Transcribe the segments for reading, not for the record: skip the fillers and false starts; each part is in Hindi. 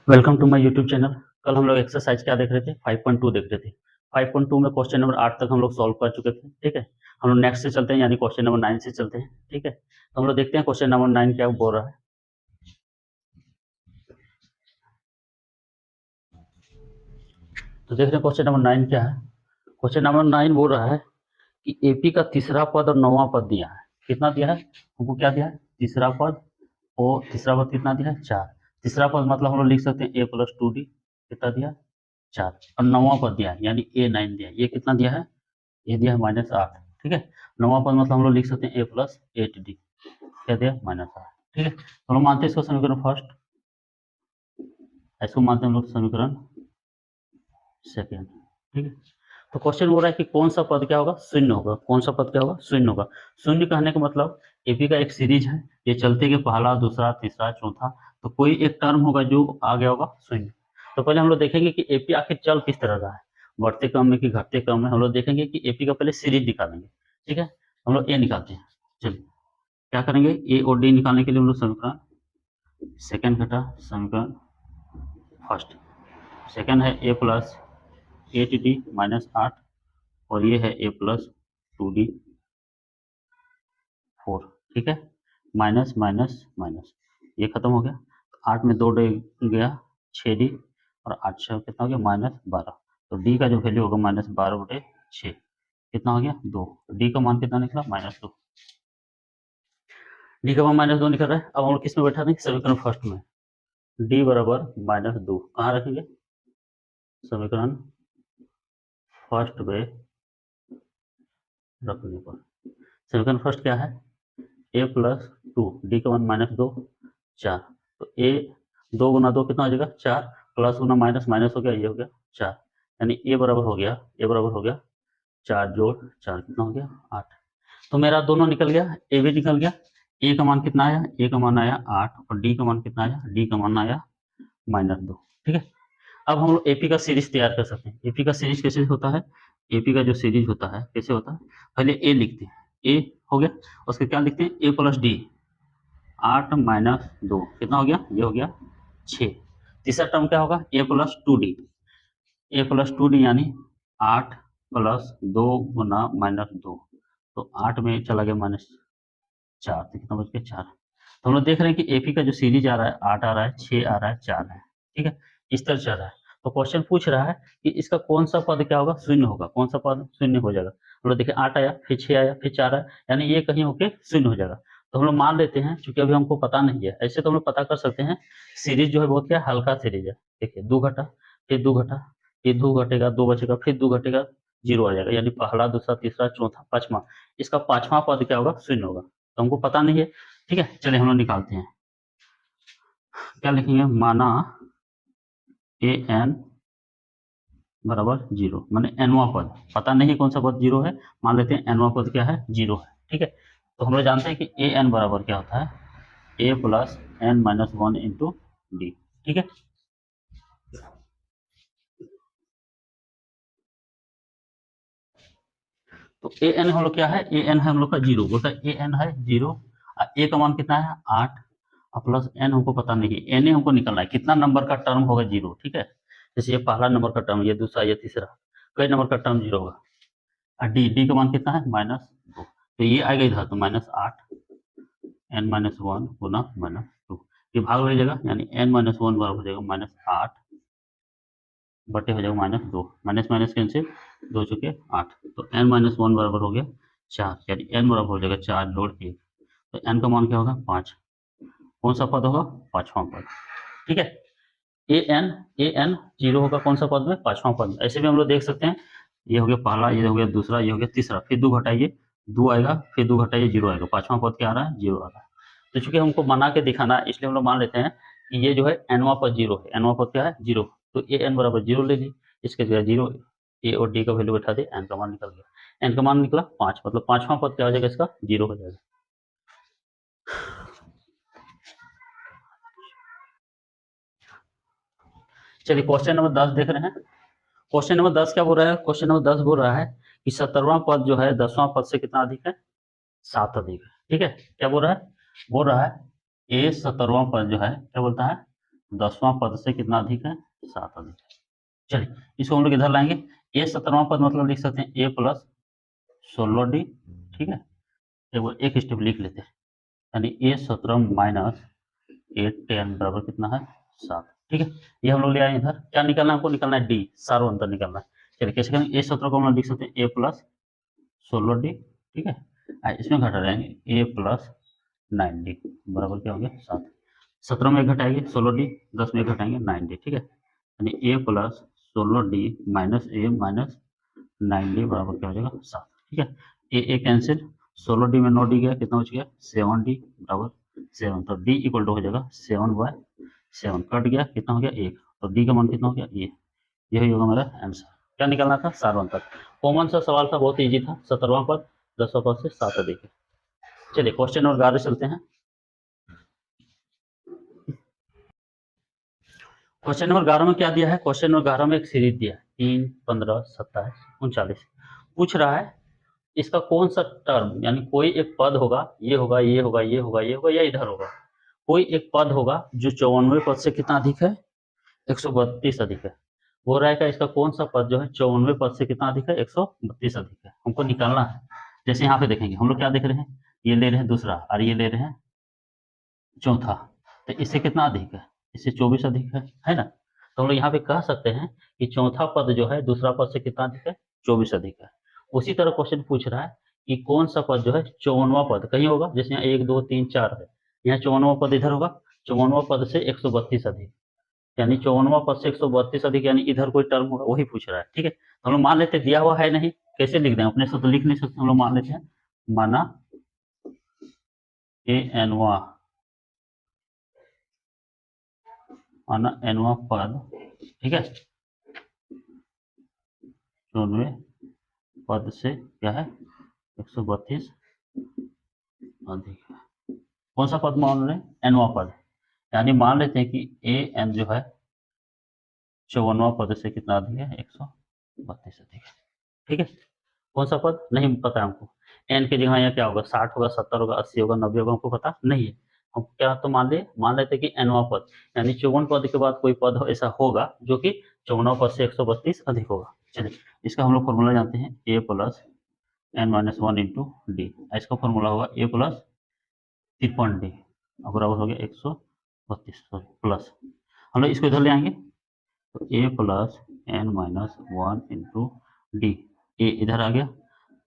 Welcome to my YouTube channel. कल हम लोग एक्सरसाइज क्या देख रहे थे? 5.2 देख रहे थे। 5.2 में क्वेश्चन नंबर 8 तक हम लोग सॉल्व कर चुके थे। ठीक है, हम लोग नेक्स्ट से चलते हैं, यानी क्वेश्चन नंबर 9 से चलते हैं। ठीक है, तो हम लोग देखते हैं क्वेश्चन नंबर 9 क्या बोल रहा है। तो देख रहे हैं क्वेश्चन नंबर 9 क्या है। क्वेश्चन नंबर 9 बोल रहा है कि एपी का तीसरा पद और नौवां पद दिया है। कितना दिया है हमको? क्या दिया है? तीसरा पद। और तीसरा पद कितना दिया है? 4। तीसरा पद मतलब हम लोग लिख सकते हैं ए प्लस 2डी। कितना दिया? 4। और नौवां पद दिया है यानी A9 दिया है। ये कितना दिया है? ये दिया है -8। ठीक है, नौवां पद मतलब हम लोग लिख सकते हैं A+8D। क्या दिया? -8। ठीक है, तो हम लोग मानते हैं इसको समीकरण फर्स्ट, इसको मानते हैं हम लोग समीकरण सेकेंड। ठीक है, तो क्वेश्चन हो रहा है कि कौन सा पद क्या होगा? शून्य होगा। कौन सा पद क्या होगा? शून्य होगा। शून्य कहने का मतलब एपी का एक सीरीज है, ये चलते कि पहला, दूसरा, तीसरा, चौथा, तो कोई एक टर्म होगा जो आ गया होगा शून्य। तो पहले हम लोग देखेंगे कि एपी आखिर चल किस तरह का है, बढ़ते क्रम में कि घटते क्रम में। हम लोग देखेंगे कि एपी का पहले सीरीज निकालेंगे। ठीक है, हम लोग ए निकालते हैं। चलिए क्या करेंगे, ए और डी निकालने के लिए हम लोग समीकरण सेकेंड घटा समीकरण फर्स्ट। सेकेंड है A+8D -8, और ये है A+2D 4। ठीक है, माइनस माइनस माइनस, ये खत्म हो गया। 8 में 2 गया, 6D, और 8 6 कितना हो गया? -12। तो डी का जो वैल्यू होगा -12/6, कितना हो गया? 2। डी का मान कितना निकला? -2। डी का मान -2 निकल रहा है। अब हम लोग किस में बैठा देंगे? समीकरण फर्स्ट में। डी बराबर -2 कहाँ रखेंगे? समीकरण फर्स्ट में रखने पर। समीकरण फर्स्ट क्या है? A+2, डी का मान -2, 4। तो ए 2 गुना 2 कितना हो जाएगा? 4, प्लस गुना माइनस माइनस हो गया, ये हो गया 4, यानी ए बराबर हो गया, 4 जोड़ 4 कितना हो गया? 8। तो मेरा दोनों निकल गया, ए भी निकल गया। ए का मान कितना आया? ए का मान आया 8, और डी का मान कितना आया? डी का मान आया -2। ठीक है, अब हम लोग एपी का सीरीज तैयार कर सकते हैं। एपी का सीरीज कैसे होता है? एपी का जो सीरीज होता है कैसे होता है? पहले ए लिखते हैं, ए हो गया, उसके क्या लिखते हैं? A+D 8 - 2 कितना हो गया? ये हो गया 6। तीसरा टर्म क्या होगा? A+2D, A+2D यानी 8 + 2 गुना -2, तो 8 में चला गया -4, तो कितना बच गया? 4। तो हम लोग देख रहे हैं कि एपी का जो सीरीज आ रहा है 8 आ रहा है, 6 आ रहा है, 4 है। ठीक है, इस तरह चल रहा है। तो क्वेश्चन पूछ रहा है कि इसका कौन सा पद क्या होगा? शून्य होगा। कौन सा पद शून्य हो जाएगा? हम लोग देखिए 8 आया, फिर 6 आया, फिर 4 आया, यानी ये कहीं होके शून्य हो जाएगा। तो हम लोग मान लेते हैं, चूंकि अभी हमको पता नहीं है, ऐसे तो हम लोग पता कर सकते हैं। सीरीज जो है बहुत क्या हल्का सीरीज है। देखिए 2 घटा, फिर 2 घटा, फिर 2 घटेगा, 2 बचेगा, फिर 2 घटेगा, 0 आ जाएगा, यानी पहला, दूसरा, तीसरा, चौथा, पांचवा। इसका पांचवा पद क्या होगा? शून्य होगा। तो हमको पता नहीं है। ठीक है, चलिए हम लोग निकालते हैं। क्या लिखेंगे? माना an बराबर 0, माने nवां पद। पता नहीं कौन सा पद 0 है, मान लेते हैं nवां पद क्या है? 0 है। ठीक है, तो हम लोग जानते हैं कि an बराबर क्या होता है? A+n - 1 into D. ठीक है, तो an हम लोग क्या है? an है हम लोग का 0, बोलता है an है 0। a का मान कितना है? 8, और प्लस n हमको पता नहीं है, na हमको निकलना है, कितना नंबर का टर्म होगा 0। ठीक है, जैसे ये पहला नंबर का टर्म, ये दूसरा, ये तीसरा, कई नंबर का टर्म 0 होगा। और डी का मान कितना है? -2, तो ये आएगा इधर, तो -8 n-1 गुना -2, ये भाग हो जाएगा, यानी n-1 बराबर हो जाएगा -8 बटे हो जाएगा -2, माइनस माइनस कैंसिल, 2 चुके 8, तो n-1 बराबर हो गया 4, यानी n बराबर हो जाएगा 4 जोड़ 1। तो n का मान क्या होगा? 5। कौन सा पद होगा? पांचवा पद। ठीक है, ए एन 0 होगा कौन सा पद में? पांचवा पद। ऐसे भी हम लोग देख सकते हैं, ये हो गया पहला, ये हो गया दूसरा, ये हो गया तीसरा, फिर 2 घटाइए, 2 आएगा, फिर 2 घटाइए, 0 आएगा, पांचवा पद क्या आ रहा है? 0 आ रहा है। तो चूंकि हमको बना के दिखाना है, इसलिए हम लोग मान लेते हैं कि ये जो है एनवा पद 0 है। एनवा पद क्या है? 0। तो ए एन बराबर 0 ले ली, इसके जगह 0, ए और डी का वैल्यू बैठा दे, एन का मान निकल गया। एन का मान निकला 5, मतलब पांचवा पद क्या हो जाएगा? इसका 0 हो जाएगा। चलिए क्वेश्चन नंबर 10 देख रहे हैं। क्वेश्चन नंबर 10 क्या बोल रहा है? क्वेश्चन नंबर 10 बोल रहा है कि 17वां पद जो है 10वां पद से कितना अधिक है? 7 अधिक है। ठीक है, क्या बोल रहा है? बोल रहा है ए 17वां पद जो है क्या बोलता है? 10वां पद से कितना अधिक है, 7 अधिक है। चलिए इसको हम लोग इधर लाएंगे, ए 17वां पद मतलब लिख सकते हैं ए प्लस 16d, ठीक है। एक स्टेप लिख लेते हैं, यानी ए 17 माइनस ए 10 बराबर कितना है, 7, ठीक है। ये हम लोग ले आए इधर, क्या निकालना है हमको, निकालना है डी, सारो अंतर निकालना है। चलिए कैसे करेंगे, ए 17 को हम लोग लिख सकते हैं ए प्लस 16d, ठीक है। इसमें घटा जाएंगे ए प्लस 9d बराबर क्या हो गया, 7। 17 में घटाएंगे 16d, 10 में घटाएंगे 9d, ठीक है। यानी ए प्लस 16d माइनस ए माइनस 9d बराबर क्या हो जाएगा, 7, ठीक है। ए कैंसिल, 16d में 9d गया, कितना बच गया, 7d बराबर 7। तो d इक्वल टू हो जाएगा 7/7, कट गया, कितना हो गया 1, तो d का मान कितना हो गया, ये यही होगा मेरा आंसर। क्या निकालना था, सारवन तक। कॉमन सा सवाल था, बहुत इजी था। 17वां पद 10वां पद से 7 अधिक है। चलिए क्वेश्चन नंबर 11 चलते हैं। क्वेश्चन नंबर 11 में क्या दिया है, क्वेश्चन नंबर 11 में एक सीरीज दिया है 3, 15, 27, 39। पूछ रहा है इसका कौन सा टर्म, यानी कोई एक पद होगा, ये होगा, ये होगा, ये होगा, ये होगा, या इधर होगा, कोई एक पद होगा जो 54वें पद से कितना अधिक है, 132 अधिक है। वो रहेगा इसका कौन सा पद जो है 54वें पद से कितना अधिक है, 132 अधिक है, हमको निकालना है। जैसे यहाँ पे देखेंगे हम लोग क्या देख रहे हैं, ये ले रहे हैं दूसरा और ये ले रहे हैं चौथा, तो इससे कितना अधिक है, इससे 24 अधिक है ना। तो हम लोग यहाँ पे कह सकते हैं कि चौथा पद जो है दूसरा पद से कितना अधिक है, 24 अधिक है। उसी तरह क्वेश्चन पूछ रहा है कि कौन सा पद जो है 54वां पद कहीं होगा, जैसे यहाँ 1, 2, 3, 4 है, यहाँ 54वां पद इधर होगा, 54वां पद से 132 अधिक, यानी 54वां पद से 132 अधिक, यानी इधर कोई टर्म होगा, वही पूछ रहा है, ठीक है। तो हम लोग मान लेते दिया हुआ है नहीं, कैसे लिख दें, अपने से तो लिख नहीं सकते, हम लोग मान लेते हैं, माना ए एनवा, माना एनवा पद, ठीक है, 94 पद से क्या है, 132 अधिक है। कौन सा पद मान रहे हैं, एनवा पद, यानी मान लेते हैं कि ए एन जो है 54वां पद से कितना अधिक है, 132 अधिक है, ठीक है। कौन सा पद नहीं पता है हमको, एन की जगह यहाँ क्या होगा, 60 होगा, 70 होगा, 80 होगा, 90 होगा, हमको पता नहीं है। हम क्या तो मान लेते कि एनवा पद, यानी 54 पद के बाद कोई पद ऐसा होगा जो कि 54वां पद से 132 अधिक होगा। चलिए इसका हम लोग फॉर्मूला जानते हैं, A plus N minus 1 into D, इसका फॉर्मूला होगा ए प्लस 53 डी बराबर हो गया 132, सॉरी प्लस, हम लोग इसको इधर ले आएंगे, तो A plus N minus 1 into D, A इधर आ गया,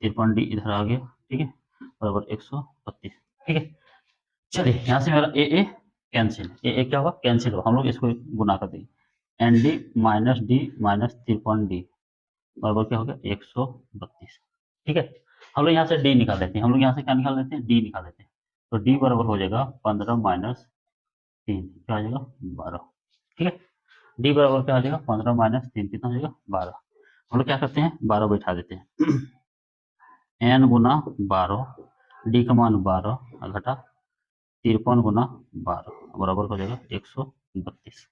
53 डी इधर आ गया, ठीक है, बराबर 132, ठीक है। चलिए यहाँ से मेरा ए कैंसिल, ए क्या होगा, कैंसिल होगा, हम लोग इसको गुना कर देंगे, एन डी माइनस 53 डी बराबर क्या हो गया, 132, ठीक है। हम लोग यहाँ से डी निकाल लेते हैं, हम लोग यहाँ से क्या निकाल लेते हैं, डी निकाल लेते हैं, तो डी बराबर हो जाएगा 15 माइनस 3, क्या हो जाएगा 12, ठीक है। डी बराबर क्या हो जाएगा, 15 माइनस 3 कितना हो जाएगा, 12। हम लोग क्या करते हैं, 12 बैठा देते हैं, एन गुना 12, डी का मान 12 घटा 53 गुना 12 बराबर हो जाएगा 132,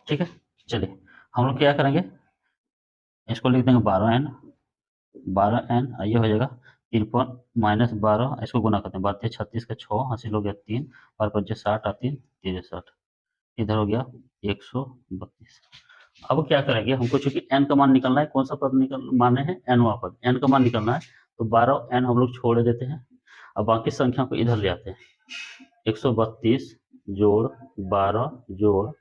ठीक है। चलिए हम लोग क्या करेंगे, इसको लिख देंगे 12n, 12n, ये हो जाएगा 53 माइनस 12, इसको गुना करते हैं, 12 36 का 6, हासिल हो गया 3, 12 पंचे 60 3 63, इधर हो गया 132। अब क्या करेंगे, हमको चूंकि n का मान निकलना है, कौन सा पद निकल माने हैं, nवा पद, n का मान निकलना है, तो 12n हम लोग छोड़ देते हैं, अब बाकी संख्या को इधर ले आते हैं, 132 जोड़ 12 जोड़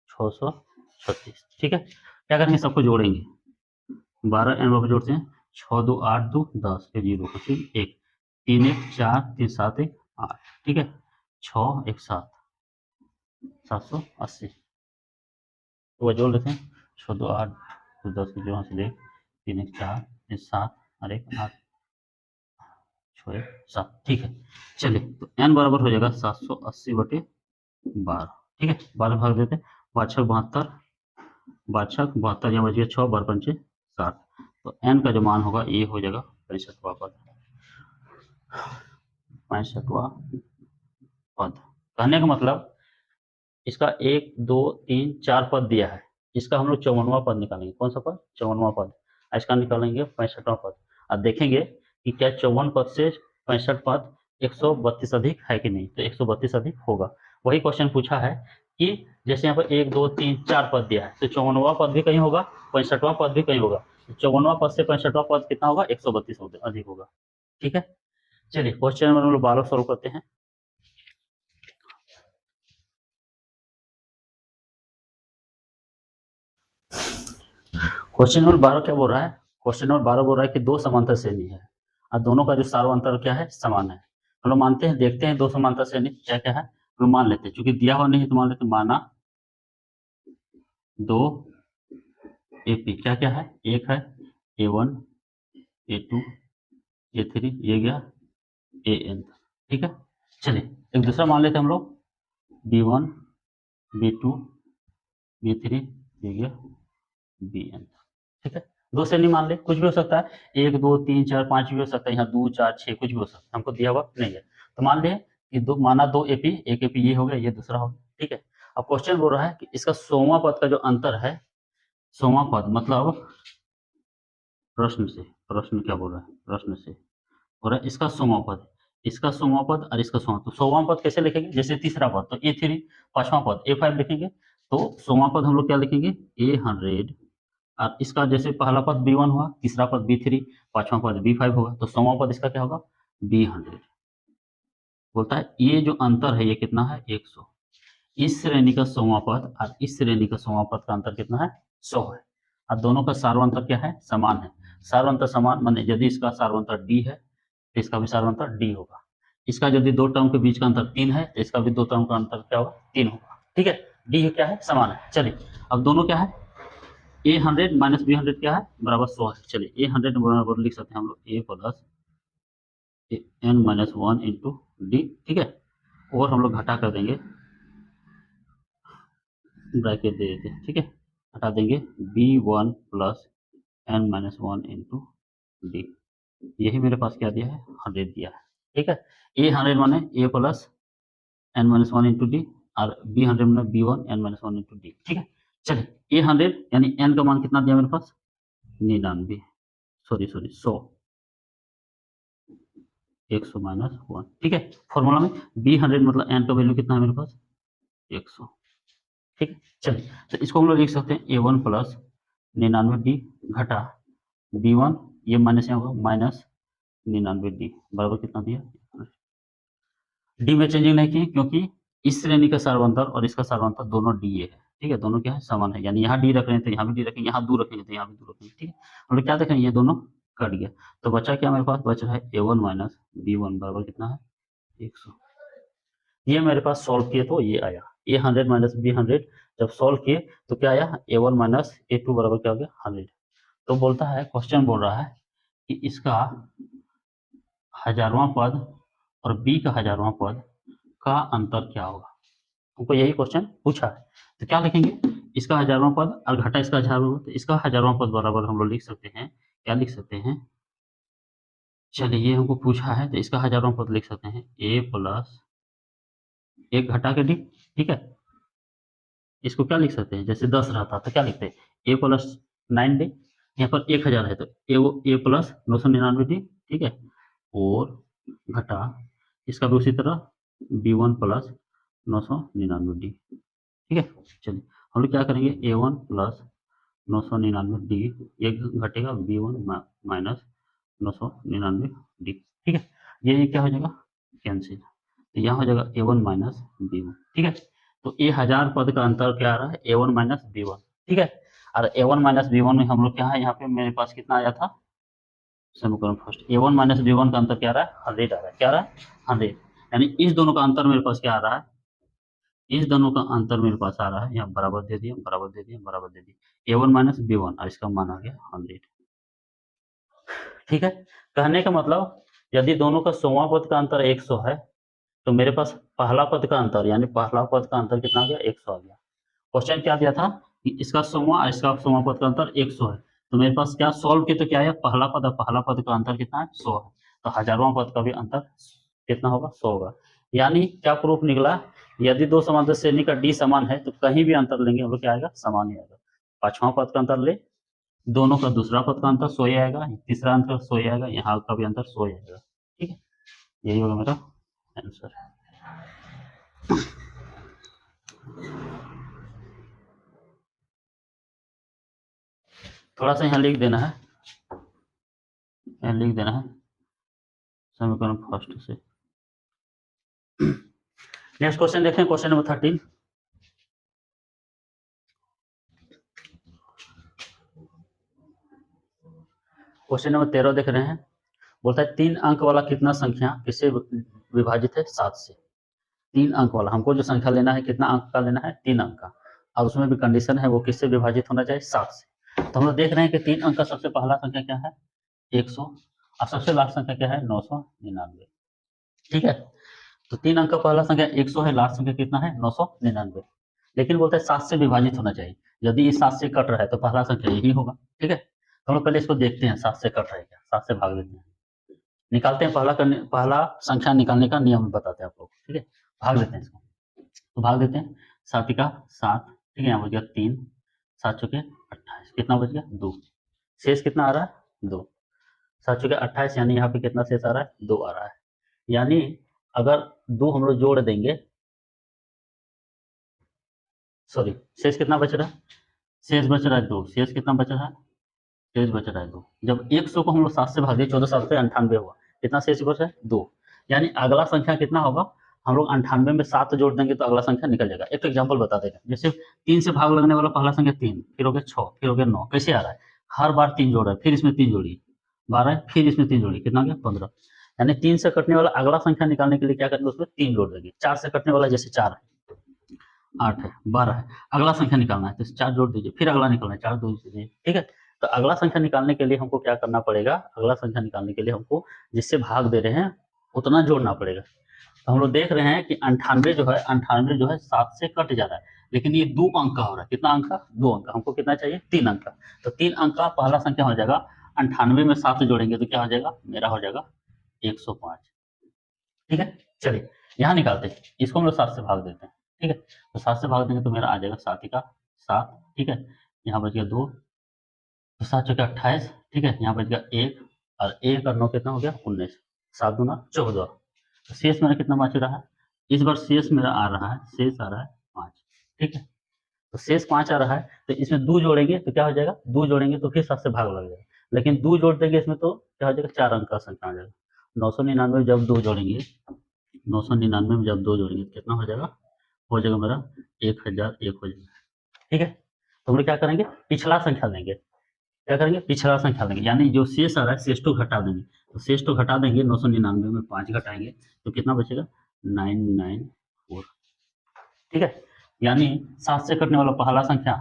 636, ठीक है। क्या करेंगे, सबको जोड़ेंगे, 12n वापस जोड़ते हैं, 6 2 8 2 10, 0 फिर 1, 3 1 4 3 7 1 8, ठीक है, 6 1 7, 780, तो वह जोड़ लेते हैं, 6 2 8 2 10 जो यहाँ से 3 1 4 3 7 और 1 8 6 1 7, ठीक है। चलिए तो n बराबर हो जाएगा 780/12, ठीक है, 12 भाग देते हैं, 5 72, 72 यहाँ बच गया 6, 12 पंचे 60, तो n का जो मान होगा ये हो जाएगा 65वां पद, 65वां पद। कहने का मतलब इसका 1 2 3 4 पद दिया है, इसका हम लोग 54वां पद निकालेंगे, कौन सा पद, 54वां पद, इसका निकालेंगे 65वां पद। अब देखेंगे कि क्या 54 पद से 65 पद 132 अधिक है कि नहीं, तो 132 अधिक होगा। वही क्वेश्चन पूछा है कि जैसे यहाँ पर 1 2 3 4 पद दिया है, तो 54वां पद भी कहीं होगा, 65वां पद भी कहीं होगा। 54वां पद से 65वां पद कितना होगा, 132 अधिक होगा। ठीक है, चलिए क्वेश्चन नंबर 12 सॉल्व करते हैं। क्वेश्चन नंबर 12 क्या बोल रहा है, क्वेश्चन नंबर 12 बोल रहा है कि दो समांतर श्रेणी है और दोनों का जो सार्वंतर क्या है, समान है। हम लोग मानते हैं, देखते हैं दो समांतर श्रेणी क्या क्या है, हम लोग मान लेते हैं, चूंकि दिया हुआ नहीं है तो मान लेते हैं, माना दो एपी क्या क्या है, एक है A1 A2 A3, ये गया AN। ठीक है, चलिए एक दूसरा मान लेते हैं हम लोग, B1 B2 B3, ये गया BN। ठीक है, दो श्रेणी मान ले, कुछ भी हो सकता है, 1 2 3 4 5 भी हो सकता है, यहाँ 2 4 6 कुछ भी हो सकता है, हमको दिया हुआ नहीं है। तो मान ले कि दो, माना दो एपी, एक एपी ये हो गया, ये दूसरा हो गया। ठीक है, अब क्वेश्चन बोल रहा है कि इसका 100वां पद का जो अंतर है, 100वां पद मतलब प्रश्न क्या बोल रहा है, प्रश्न से हो रहा है इसका 100वां पद, इसका 100वां पद और इसका 100वां, तो 100वां पद कैसे लिखेंगे, जैसे तीसरा पद तो A3, 5वां पद A5 लिखेंगे, तो 100वां पद हम लोग क्या लिखेंगे, A100, और इसका जैसे पहला पद B1 हुआ, तीसरा पद B3, पांचवा पद B5 होगा, तो 100वां पद इसका क्या होगा, B100। बोलता है ये जो अंतर है ये कितना है, 100। इस श्रेणी का 100वां पद और इस श्रेणी का 100वां पद का अंतर कितना है, 100 है, और दोनों का सार्वंतर क्या है, समान है। सार्वंतर समान माने यदि इसका सार्वंतर D है तो इसका भी सार्वंतर D होगा। इसका यदि दो टर्म के बीच का अंतर 3 है तो इसका भी दो टर्म का अंतर क्या होगा, 3 होगा। ठीक है, D क्या है, समान है। चलिए अब दोनों क्या है, A100 माइनस B100 क्या है, बराबर 100 है। चलिए A100 बराबर लिख सकते हैं हम लोग A plus N minus 1 into D। ठीक है, और हम लोग घटा कर देंगे, ब्रैकेट दे देते हैं। ठीक है, हटा देंगे B1 plus N minus 1 into D। यही मेरे पास क्या दिया है, 100 दिया है। ठीक है, A100 माने A plus N minus 1 into D, और B100 माने B1 N minus 1 into D। ठीक है, चलिए A100 यानी N का मान कितना दिया मेरे पास, 99, सॉरी 100, 100 माइनस 1। ठीक है, फॉर्मूला में B100 मतलब N का वैल्यू कितना है मेरे पास, 100। ठीक है, चलिए तो इसको हम लोग लिख सकते हैं A1 प्लस 99D घटा B1, ये माइनस यहाँ होगा, माइनस 99D बराबर कितना दिया, डी में चेंजिंग नहीं की क्योंकि इस श्रेणी का सार्वंतर और इसका सार्वंतर दोनों डी है। ठीक है, दोनों क्या है, समान है, यानी यहाँ डी रख रहे हैं तो यहाँ भी डी रखेंगे, यहाँ 2 रखेंगे तो यहाँ भी 2 रखेंगे। ठीक है, हम लोग क्या देखेंगे, ये दोनों कट गया, तो बचा क्या मेरे पास, बच रहा है A1 माइनस B1 बराबर कितना है, 100। ये मेरे पास सॉल्व किए तो ये आया A100 माइनस B100, जब सॉल्व किए तो क्या आया, A1 माइनस A2 बराबर क्या हो गया, 100। तो बोलता है, क्वेश्चन बोल रहा है कि इसका 1000वां पद और B का 1000वां पद का अंतर क्या होगा, हमको यही क्वेश्चन पूछा है। तो क्या लिखेंगे, इसका 1000वां पद और घटा इसका 1000वां पद, तो इसका 1000वां पद बराबर हम लोग लिख सकते हैं, क्या लिख सकते हैं, चलिए ये हमको पूछा है तो इसका 1000वां पद लिख सकते हैं A प्लस 1 घटा के D। ठीक है, इसको क्या लिख सकते हैं, जैसे 10 रहता तो क्या लिखते हैं, A प्लस 9D, यहाँ पर 1000 है तो A प्लस 999D। ठीक है, और घटा इसका भी उसी तरह B1 प्लस 999D। ठीक है, चलिए हम लोग क्या करेंगे, A1 प्लस 999D, ये घटेगा B1 माइनस 999D। ठीक है, ये क्या हो जाएगा, कैंसिल, तो यहाँ हो जाएगा A1 माइनस B1। ठीक है, तो ये 1000 पद का अंतर क्या आ रहा है, A1 माइनस B1। ठीक है, और A1 माइनस B1 में हम लोग क्या है, यहाँ पे मेरे पास कितना आया था, समीकरण फर्स्ट, A1 माइनस B1 का अंतर क्या आ रहा है, 100 आ रहा है, क्या आ रहा है, 100, यानी इस दोनों का अंतर मेरे पास क्या आ रहा है, इस दोनों का अंतर मेरे पास आ रहा है, यहाँ बराबर दे दिया, बराबर दे दिया, बराबर दे दिया, A1 माइनस B1 और इसका मान आ गया 100। ठीक है, कहने का मतलब यदि दोनों का 100वां पद का अंतर 100 है तो मेरे पास पहला पद का अंतर, यानी पहला पद का अंतर कितना आ गया, 100 आ गया। क्वेश्चन क्या दिया था कि इसका 100वां और इसका 100वां पद का अंतर 100 है, तो मेरे पास क्या सॉल्व किया तो क्या आया, पहला पद और पहला पद का अंतर कितना है, 100 है, तो 1000वां पद का भी अंतर कितना होगा, 100 होगा। यानी क्या प्रूफ निकला, यदि दो समांतर श्रेणी का डी समान है तो कहीं भी अंतर लेंगे हम लोग क्या आएगा, समान ही आएगा। 5वां पद का अंतर ले, दोनों का दूसरा पद का अंतर 100 ही आएगा, तीसरा अंतर 100 ही आएगा, यहाँ का भी अंतर 100 ही आएगा। ठीक है, यही होगा मेरा आंसर। थोड़ा सा यहाँ लिख देना है, यहाँ लिख देना है समीकरण फर्स्ट से। नेक्स्ट क्वेश्चन देखें, क्वेश्चन नंबर 13। क्वेश्चन नंबर 13 देख रहे हैं। बोलता है 3 अंक वाला कितना संख्या किससे विभाजित है? 7 से। 3 अंक वाला, हमको जो संख्या लेना है कितना अंक का लेना है? 3 अंक का। और उसमें भी कंडीशन है वो किससे विभाजित होना चाहिए? 7 से। तो हम लोग देख रहे हैं कि 3 अंक का सबसे पहला संख्या क्या है? 100, और सबसे लास्ट संख्या क्या है? 999। ठीक है, तो 3 अंक का पहला संख्या 100 है, लास्ट संख्या कितना है? 999। लेकिन बोलते हैं 7 से विभाजित होना चाहिए। यदि ये 7 से कट रहा है तो पहला संख्या यही होगा। ठीक है, तो हम लोग पहले इसको देखते हैं 7 से कट रहा है क्या। 7 से भाग देते हैं, निकालते हैं। पहला संख्या निकालने का नियम बताते हैं आप लोग। ठीक है, भाग देते हैं इसको। तो भाग देते हैं, 7 का 7, ठीक है, यहाँ बच गया 3, 7 चौके 28, कितना बच गया? 2। शेष कितना आ रहा है? 2। 7 चौके 28, यानी यहाँ पे कितना शेष आ रहा है? 2 आ रहा है। यानी अगर 2 हम लोग जोड़ देंगे, सॉरी, शेष कितना बच रहा है? शेष बच रहा है 2। शेष कितना बच रहा है? शेष बच रहा है 2। जब 100 को हम लोग 7 से भाग दिए, 14 7 से 98 हुआ, कितना शेष बच रहा है? 2। यानी अगला संख्या कितना होगा? हम लोग 98 में 7 जोड़ देंगे तो अगला संख्या निकल जाएगा। एक एग्जाम्पल बता देगा, जैसे 3 से भाग लगने वाला पहला संख्या 3, फिर हो गया 6, फिर हो गया 9। कैसे आ रहा है? हर बार 3 जोड़ रहा है, फिर इसमें 3 जोड़िए, 12, फिर इसमें 3 जोड़िए, कितना हो गया? 15। यानी 3 से कटने वाला अगला संख्या निकालने के लिए क्या करेंगे? उसमें 3 जोड़ देंगे। 4 से कटने वाला जैसे 4 है, 8 है, 12 है, अगला संख्या निकालना है तो 4 जोड़ दीजिए, फिर अगला निकालना है, 4 जोड़ दीजिए। ठीक है, तो अगला संख्या निकालने के लिए हमको क्या करना पड़ेगा? अगला संख्या निकालने के लिए हमको जिससे भाग दे रहे हैं उतना जोड़ना पड़ेगा। तो हम लोग देख रहे हैं कि 98 जो है, 98 जो है 7 से कट जा रहा है, लेकिन ये 2 अंक का हो रहा है। कितना अंक का? 2 अंक का। हमको कितना चाहिए? 3 अंक का। तो 3 अंक का पहला संख्या हो जाएगा, 98 में 7 जोड़ेंगे तो क्या हो जाएगा? मेरा हो जाएगा 105। ठीक है, चलिए यहाँ निकालते हैं, इसको हम लोग 7 से भाग देते हैं। ठीक है, तो 7 से भाग देंगे तो मेरा आ जाएगा 7 का 7। ठीक है, यहाँ बच गया 2, तो 7 चौके 28। ठीक है, यहाँ बच गया 1, और 1 और 9 कितना हो गया? 19, 7 दूना 14। तो शेष मेरा कितना बच रहा है? इस बार शेष मेरा आ रहा है, शेष आ रहा है 5। ठीक है, तो शेष 5 आ रहा है, तो इसमें 2 जोड़ेंगे तो क्या हो जाएगा? 2 जोड़ेंगे तो फिर 7 से भाग लग जाएगा, लेकिन 2 जोड़ देंगे इसमें तो क्या हो जाएगा? 4 अंक का संख्या आ जाएगा। 999 जब 2 जोड़ेंगे, 999 में जब 2 जोड़ेंगे तो कितना हो जाएगा? हो जाएगा मेरा 1001 हो जाएगा। ठीक है, तो हम लोग क्या करेंगे? पिछला संख्या लेंगे। क्या करेंगे? पिछला संख्या लेंगे, यानी जो शेष आ रहा है शेष को घटा देंगे। तो शेष को घटा देंगे, 999 में 5 घटाएंगे तो कितना बचेगा? 994। ठीक है, यानी 7 से कटने वाला पहला संख्या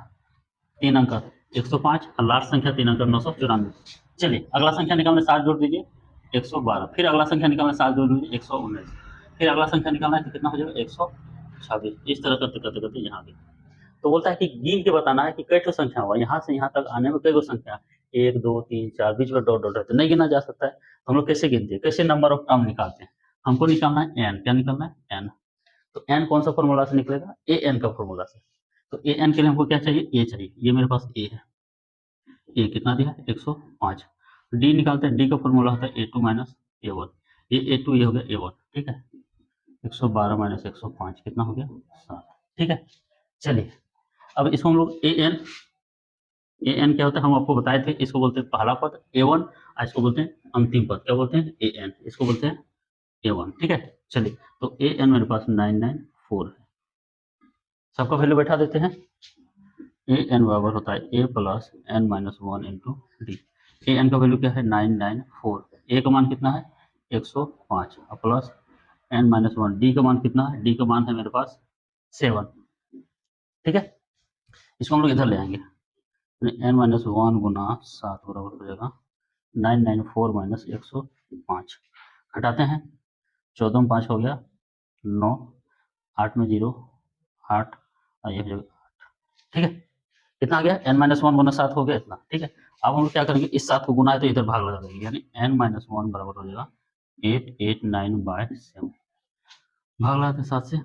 3 अंक 105, और लास्ट संख्या 3 अंक 994। चलिए अगला संख्या निकालने 7 जोड़ दीजिए, 112। फिर अगला संख्या निकालना 7 जोड़ दीजिए, 119। फिर अगला संख्या निकालना है तो कितना हो जाएगा? 126। इस तरह करते करते करते यहाँ गए। तो बोलता है कि गिन के बताना है कि कई ठो संख्या हुआ, यहाँ से यहाँ तक आने में कई गो संख्या, 1 2 3 4, बीच में डॉट डॉट है तो नहीं गिना जा सकता है। तो हम लोग कैसे गिनते हैं? कैसे नंबर ऑफ टर्म निकालते हैं? हमको निकालना है एन। क्या निकालना है? एन। तो एन कौन सा फॉर्मूला से निकलेगा? ए एन का फॉर्मूला से। तो ए एन के लिए हमको क्या चाहिए? ए चाहिए। ये मेरे पास ए है, ए कितना दिया है? 105। डी निकालते हैं, डी का फॉर्मूला होता है A2 माइनस A1। ये A2 ये हो गया A1। ठीक है, 112 माइनस 105 कितना हो गया? 7। ठीक है, चलिए अब इसको हम लोग ए एन क्या होता है हम आपको बताए थे। इसको बोलते हैं पहला पद A1, और इसको बोलते हैं अंतिम पद, क्या बोलते हैं? A N. इसको बोलते हैं A1। ठीक है, चलिए तो ए एन मेरे पास 994 है। सबका वैल्यू बैठा देते हैं। ए एन बराबर होता है A plus N minus 1 into D. A N का वैल्यू क्या है? 994। ए का मान कितना है? 105, और प्लस एन माइनस 1। डी का मान कितना है? डी का मान है मेरे पास 7। ठीक है, इसको हम लोग इधर ले आएंगे, एन माइनस 1 गुना 7 बराबर हो जाएगा 994 माइनस 105। घटाते हैं, 14 में 5 हो गया 9, 8 में 0 8, और ये हो जाएगा 8। ठीक है, कितना आ गया? एन माइनस 1 गुना 7 हो गया इतना। ठीक है, अब हम लोग क्या करेंगे? इस 7 को गुना है तो इधर भाग लगा देंगे, यानी एन माइनस 1 बराबर हो जाएगा 889/7। भाग लगाते हैं 7 से,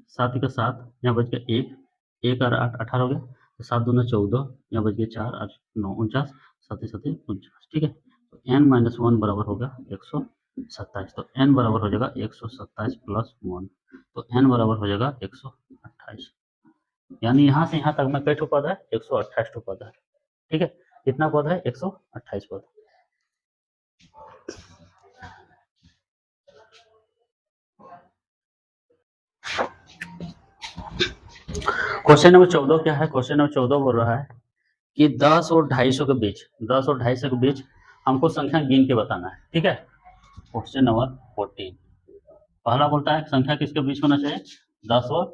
7 का 7, यहाँ बच गया 1, 1 और 8 18 हो गया, तो 7 दूना 14, यहाँ बच गया 4 और 9 49, 7 7 49। ठीक है, तो एन माइनस 1 बराबर होगा 105। 27, तो n बराबर हो जाएगा 127 प्लस 1, तो n बराबर हो जाएगा 128। यानी यहाँ से यहाँ तक में कई ठो पद है, 128 ठो पद है। ठीक है, कितना पद है, 128 पद। क्वेश्चन नंबर 14 क्या है, क्वेश्चन नंबर 14 बोल रहा है कि 10 और 250 के बीच, 10 और 250 के बीच हमको संख्या गिन के बताना है। ठीक है, क्वेश्चन नंबर 14 पहला बोलता है संख्या किसके बीच होना चाहिए, 10 और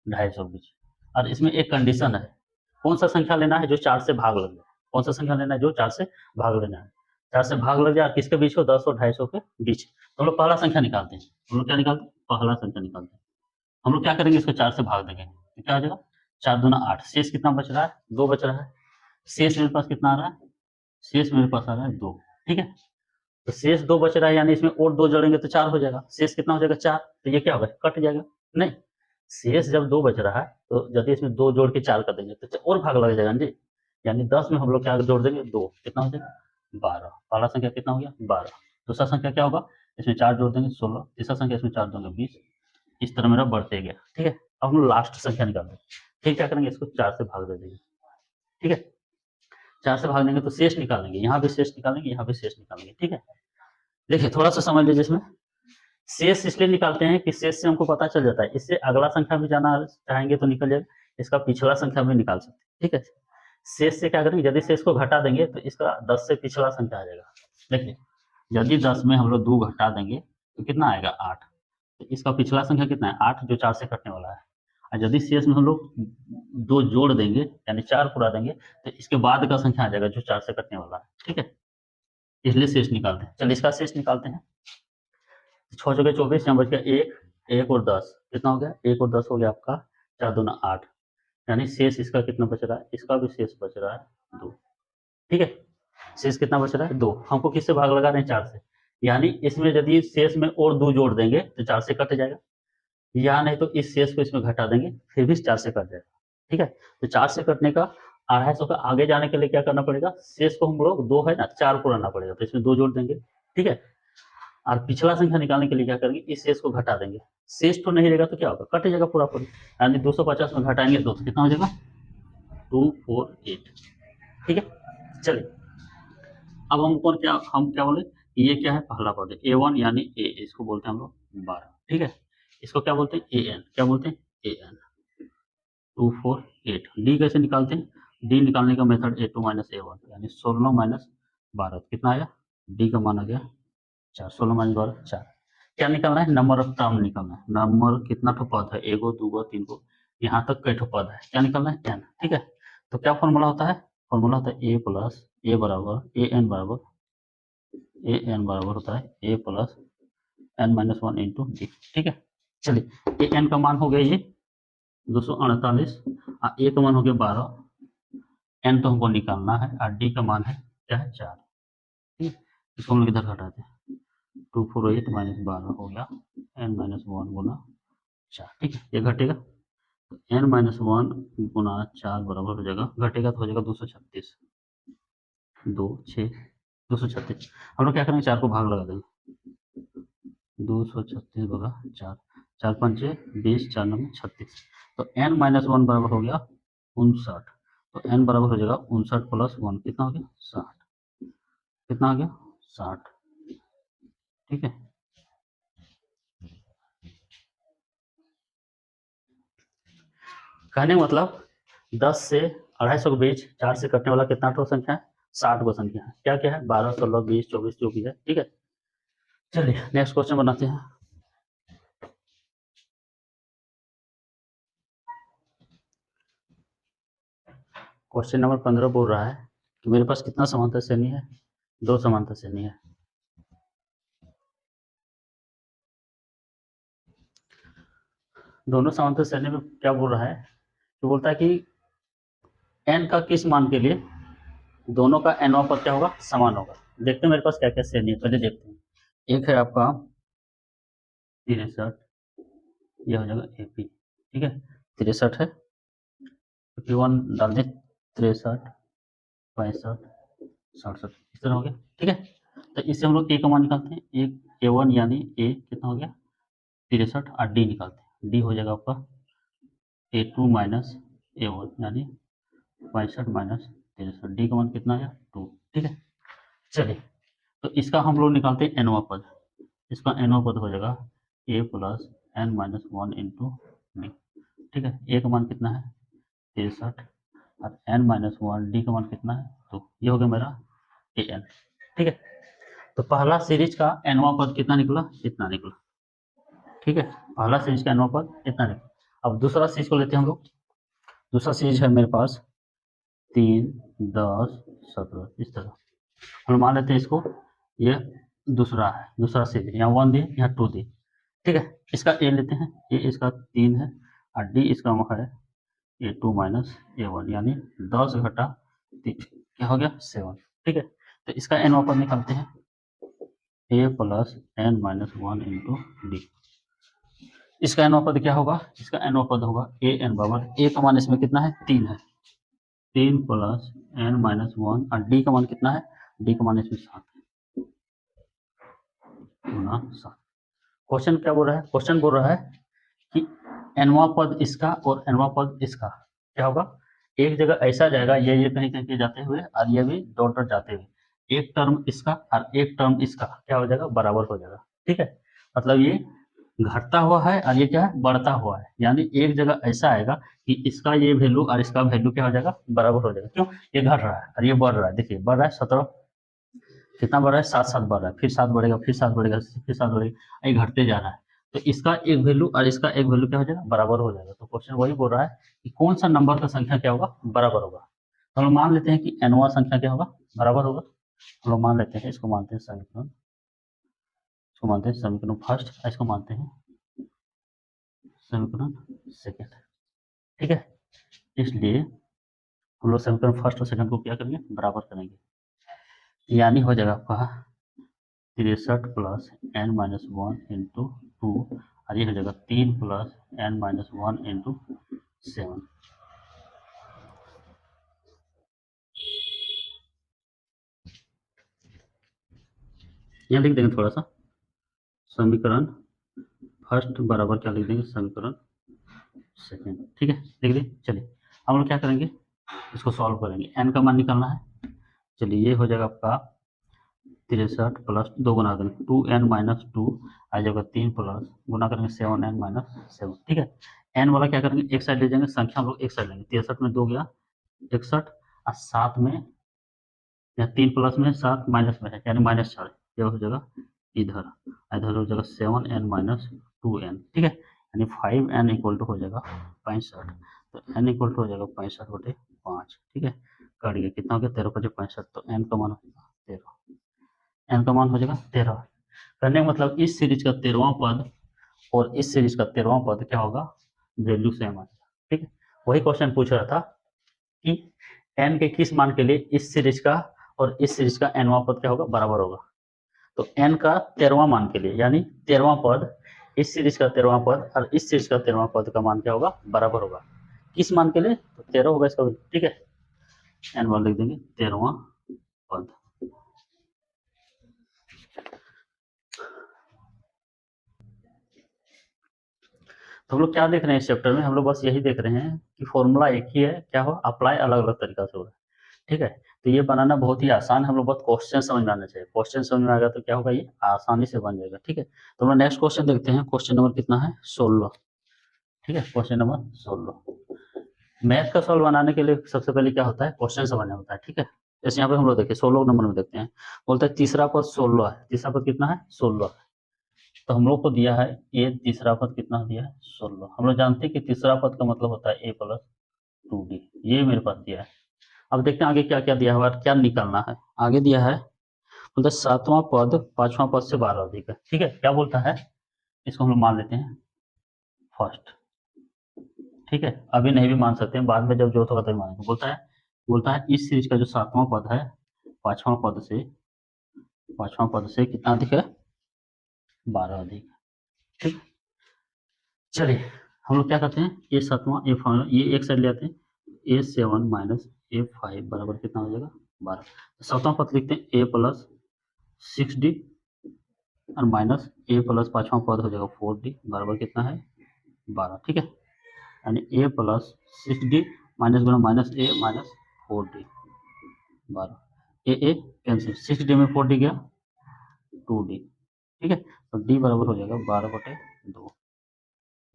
250 के बीच, और इसमें एक कंडीशन है, कौन सा संख्या लेना है जो 4 से भाग लग जाए, कौन सा संख्या लेना है जो 4 से भाग लेना है, 4 से भाग लग जाए, किसके बीच हो, 10 और 250 के बीच। तो हम लोग पहला संख्या निकालते हैं, हम लोग क्या निकालते हैं, पहला संख्या निकालते हैं। हम लोग क्या करेंगे, इसको 4 से भाग देंगे, तो क्या हो जाएगा, 4 दूना 8, शेष कितना बच रहा है, 2 बच रहा है। शेष मेरे पास कितना आ रहा है, शेष मेरे पास आ रहा है 2। ठीक है, तो शेष 2 बच रहा है, यानी इसमें और 2 जोड़ेंगे तो 4 हो जाएगा, शेष कितना हो जाएगा 4, तो ये क्या होगा, कट जाएगा, नहीं, शेष जब 2 बच रहा है तो यदि इसमें 2 जोड़ के 4 कर देंगे तो और भाग लग जाएगा जी, यानी 10 में हम लोग क्या जोड़ देंगे, 2, कितना हो जाएगा 12। पहला संख्या कितना हो गया 12, दूसरा संख्या क्या होगा, इसमें 4 जोड़ देंगे 16, तीसरा संख्या इसमें 4 देंगे 20, इस तरह मेरा बढ़ते गया। ठीक है, अब हम लास्ट संख्या निकाल देंगे, फिर क्या करेंगे, इसको 4 से भाग दे देंगे। ठीक है, 4 से भाग देंगे तो शेष निकालेंगे, यहाँ भी शेष निकालेंगे, यहाँ भी शेष निकालेंगे। ठीक है, देखिए थोड़ा सा समझ लीजिए, इसमें शेष इसलिए निकालते हैं कि शेष से हमको पता चल जाता है, इससे अगला संख्या भी जाना चाहेंगे तो निकल जाएगा, इसका पिछला संख्या भी निकाल सकते हैं। ठीक है, शेष से क्या करेंगे, यदि शेष को घटा देंगे तो इसका 10 से पिछला संख्या आ जाएगा। देखिए, यदि 10 में हम लोग 2 घटा देंगे तो कितना आएगा 8, तो इसका पिछला संख्या कितना है 8, जो 4 से कटने वाला है। और यदि शेष में हम लोग 2 जोड़ देंगे यानी 4 पूरा देंगे तो इसके बाद का संख्या आ जाएगा जो 4 से कटने वाला है। ठीक है, इसलिए शेष निकालते हैं। चलिए इसका शेष निकालते हैं, 6 जगह 24, यहाँ बच गया 1, 1 और 10, कितना हो गया 1 और 10 हो गया आपका 4 दूना 8, यानी शेष इसका कितना बच रहा है, इसका भी शेष बच रहा है 2। ठीक है, शेष कितना बच रहा है 2, हमको किससे भाग लगा रहे हैं 4 से, यानी इसमें यदि शेष में और 2 जोड़ देंगे तो 4 से कट जाएगा, या नहीं तो इस शेष को इसमें घटा देंगे फिर भी 4 से कट जाएगा। ठीक है, तो 4 से कटने का 250 का आगे जाने के लिए क्या करना पड़ेगा, शेष को हम लोग 2 है ना 4 पुराना पड़ेगा, तो इसमें 2 जोड़ देंगे। ठीक है, और पिछला संख्या निकालने के लिए क्या करेंगे, इस शेष को घटा देंगे, शेष तो नहीं रहेगा तो क्या होगा, कट जाएगा पूरा पूरी, यानी 250 में घटाएंगे 2 तो कितना हो जाएगा 248। ठीक है, चलिए अब हम क्या बोले, ये क्या है, पहला पद है A1 यानी ए, इसको बोलते हैं हम लोग 12। ठीक है, इसको क्या बोलते हैं AN, क्या बोलते हैं AN 248। डी कैसे निकालते हैं, डी निकालने का मेथड A2 माइनस A1, यानी 16 माइनस 12, कितना आया, डी का मान आ गया 4, 16 माइनस 12 4। क्या निकालना है, नंबर ऑफ टर्म निकालना है, नंबर कितना ठो पद है, 1 2 3 यहाँ तक कई ठो पद है, क्या निकालना है n। ठीक है, तो क्या फॉर्मूला होता है, फॉर्मूला होता है a प्लस ए बराबर ए एन बराबर होता है a plus n minus 1 into D. ठीक है, चलिए ए एन का मान हो गया ये 248, ए का मान हो गया 12, एन तो हमको निकालना है और डी का मान है क्या है 4। ठीक, इसको हम लोग इधर घटाते हैं, 248 माइनस 12 हो गया n माइनस 1 गुना 4। ठीक है, ये घटेगा तो n माइनस 1 गुना 4 बराबर हो जाएगा, घटेगा तो हो जाएगा 236, 2 6 236। हम लोग क्या करेंगे, 4 को भाग लगा देंगे, 236 बगा 4, 4 पंचे 20, 4 9 36, तो n माइनस 1 बराबर हो गया 59, तो n बराबर हो जाएगा 59 प्लस 1, कितना हो गया 60, कितना आ गया 60। ठीक है, कहने का मतलब 10 से 250 के बीच 4 से कटने वाला कितना ठो संख्या है, 60 को संख्या है, क्या क्या है 12 16 20 24 जो भी है। ठीक है, चलिए नेक्स्ट क्वेश्चन बनाते हैं। क्वेश्चन नंबर 15 बोल रहा है कि मेरे पास कितना समांतर श्रेणी है, 2 समांतर श्रेणी है। दोनों समांतर श्रेणी में क्या बोल रहा है, तो बोलता है कि n का किस मान के लिए दोनों का nवां पद क्या होगा, समान होगा। देखते हैं मेरे पास क्या क्या श्रेणी है, पहले देखते हैं। एक है आपका 63, यह हो जाएगा AP। ठीक है, 63 है, 51 डाल दें, 63 65 67 इस तरह हो गया। ठीक है, तो इससे हम लोग ए का मान निकालते हैं, एक A1 यानी A कितना हो गया 63 और D निकालते हैं, D हो जाएगा आपका A2 माइनस A1 यानी 65 माइनस 63, D का मान कितना आया 2। ठीक है, चलिए तो इसका हम लोग निकालते हैं nवां पद, इसका nवां पद हो जाएगा A plus n minus 1 into D. ठीक है, A का मान कितना है 63 और n माइनस 1 D का मान कितना है 2, ये हो गया मेरा AN। ठीक है, तो पहला सीरीज का nवां पद कितना निकला, इतना निकला। ठीक है, पहला सीरीज का nवां पद इतना निकला। अब दूसरा सीरीज को लेते हैं हम लोग, दूसरा सीरीज है मेरे पास 3, 10, 17 इस तरह हम मान लेते हैं इसको, ये दूसरा है, दूसरा सीरीज, यहाँ 1 दे यहाँ 2 दे। ठीक है, इसका A लेते हैं, A इसका 3 है और D इसका है A2 माइनस A1 यानी 10 घटा 3 क्या हो गया 7। ठीक है, तो इसका nवां पद निकालते हैं A plus n minus 1 into D. इसका nवां पद क्या होगा, इसका nवां पद होगा AN बराबर A का मान इसमें कितना है 3 है, 3 प्लस n माइनस 1 और D का मान कितना है, D का मान इसमें 7 है गुना 7। क्वेश्चन क्या बोल रहा है, क्वेश्चन बोल रहा है कि nवां पद इसका और nवां पद इसका क्या होगा, एक जगह ऐसा जाएगा, ये कहीं कहीं जाते हुए और ये भी डॉट डॉट जाते हुए, एक टर्म इसका और एक टर्म इसका क्या हो जाएगा बराबर हो जाएगा। ठीक है, मतलब ये घटता हुआ है और ये क्या है बढ़ता हुआ है, यानी एक जगह ऐसा आएगा कि इसका ये वैल्यू और इसका वैल्यू क्या हो जाएगा बराबर हो जाएगा। क्यों, ये घट रहा है और ये बढ़ रहा है, देखिए बढ़ रहा है 17 कितना बढ़ रहा है 7 7 बढ़ रहा है, फिर 7 बढ़ेगा, फिर 7 बढ़ेगा, फिर 7 बढ़ेगा, ये घटते जा रहा है। तो इसका एक वैल्यू और इसका एक वैल्यू क्या हो जाएगा बराबर हो जाएगा। तो क्वेश्चन वही बोल रहा है कि कौन सा नंबर का संख्या क्या होगा बराबर होगा। तो हम लोग मान लेते हैं कि nवां संख्या क्या होगा बराबर होगा, हम लोग मान लेते हैं, इसको मानते हैं समीकरण, इसको मानते हैं समीकरण फर्स्ट, इसको मानते हैं समीकरण सेकेंड। ठीक है, इसलिए हम लोग समीकरण फर्स्ट और सेकंड को क्या करेंगे बराबर करेंगे, यानी हो जाएगा आपका 63 प्लस n माइनस 1 इंटू 2 और ये हो जाएगा 3 प्लस n माइनस 1 इंटू 7। यहाँ लिख देंगे थोड़ा सा समीकरण फर्स्ट बराबर क्या लिख देंगे समीकरण सेकेंड। ठीक है, लिख दें। चलिए हम लोग क्या करेंगे, इसको सॉल्व करेंगे, n का मान निकालना है। चलिए ये हो जाएगा आपका 63 प्लस 2 गुना करेंगे 2n माइनस 2 आ जाएगा 3 प्लस गुना करेंगे 7n माइनस 7। ठीक है, n वाला क्या करेंगे एक साइड ले जाएंगे, संख्या हम लोग एक साइड लेंगे, 63 में 2 गया 61 और 7 में या 3 प्लस में 7 माइनस में है यानी माइनस 4, ये हो जाएगा इधर, इधर हो जाएगा 7n माइनस 2n। ठीक है, यानी 5n इक्वल टू हो जाएगा 65, तो n इक्वल टू हो जाएगा 65/5। ठीक है, कट गया, कितना हो गया 13/65, तो n का मान हो जाएगा 13, n का मान हो जाएगा 13। करने का मतलब इस सीरीज का 13वां पद और इस सीरीज का 13वां पद क्या होगा वैल्यू सेम आएगा। ठीक है, वही क्वेश्चन पूछ रहा था कि n के किस मान के लिए इस सीरीज का और इस सीरीज का nवां पद क्या होगा बराबर होगा। तो n का 13वां मान के लिए यानी 13वां पद, इस सीरीज का 13वां पद और इस सीरीज का 13वां पद का मान क्या होगा बराबर होगा, किस मान के लिए तो 13 होगा इसका। ठीक है, n वाला लिख देंगे 13वां पद। तो हम लोग क्या देख रहे हैं इस चैप्टर में, हम लोग बस यही देख रहे हैं कि फॉर्मूला एक ही है, क्या हो अप्लाई अलग अलग तरीका से हो रहा है। ठीक है, तो ये बनाना बहुत ही आसान है, हम लोग बहुत क्वेश्चन समझ में आना चाहिए, क्वेश्चन समझ में आ गया तो क्या होगा ये आसानी से बन जाएगा। ठीक है, तो हम लोग नेक्स्ट क्वेश्चन देखते हैं, क्वेश्चन नंबर कितना है 16। ठीक है, क्वेश्चन नंबर 16। मैथ का सॉल्व बनाने के लिए सबसे पहले क्या होता है क्वेश्चन समझना होता है। ठीक है, जैसे यहाँ पे हम लोग देखिए 16 नंबर में देखते हैं, बोलता है तीसरा पद 16 है, तीसरा पद कितना है 16 है। तो हम लोग को दिया है ये तीसरा पद कितना दिया है 16, हम लोग जानते हैं कि तीसरा पद का मतलब होता है a प्लस 2d, ये मेरे पास दिया है। अब देखते हैं आगे क्या क्या दिया हुआ है, क्या निकालना है। आगे दिया है बोलता है 7वां पद 5वां पद से 12 अधिक है। ठीक है, क्या बोलता है, इसको हम लोग मान लेते हैं फर्स्ट। ठीक है, अभी नहीं भी मान सकते हैं, बाद में जब जरूरत होगा तभी मानेंगे। बोलता है इस सीरीज का जो 7वां पद है 5वां पद से कितना अधिक है 12 अधिक। ठीक, चलिए हम लोग क्या करते हैं ये 7वां ये एक साइड ले आते हैं, A7 माइनस A5 बराबर कितना हो जाएगा 12। 7वां पद लिखते हैं a प्लस 6d और माइनस ए प्लस पाँचवा पद हो जाएगा 4d बराबर कितना है 12, ठीक है। यानी ए प्लस 6d माइनस गुना माइनस ए माइनस 4d 12, ए कैंसिल, 6d में 4d गया 2d, ठीक है। तो d बराबर हो जाएगा 12/2,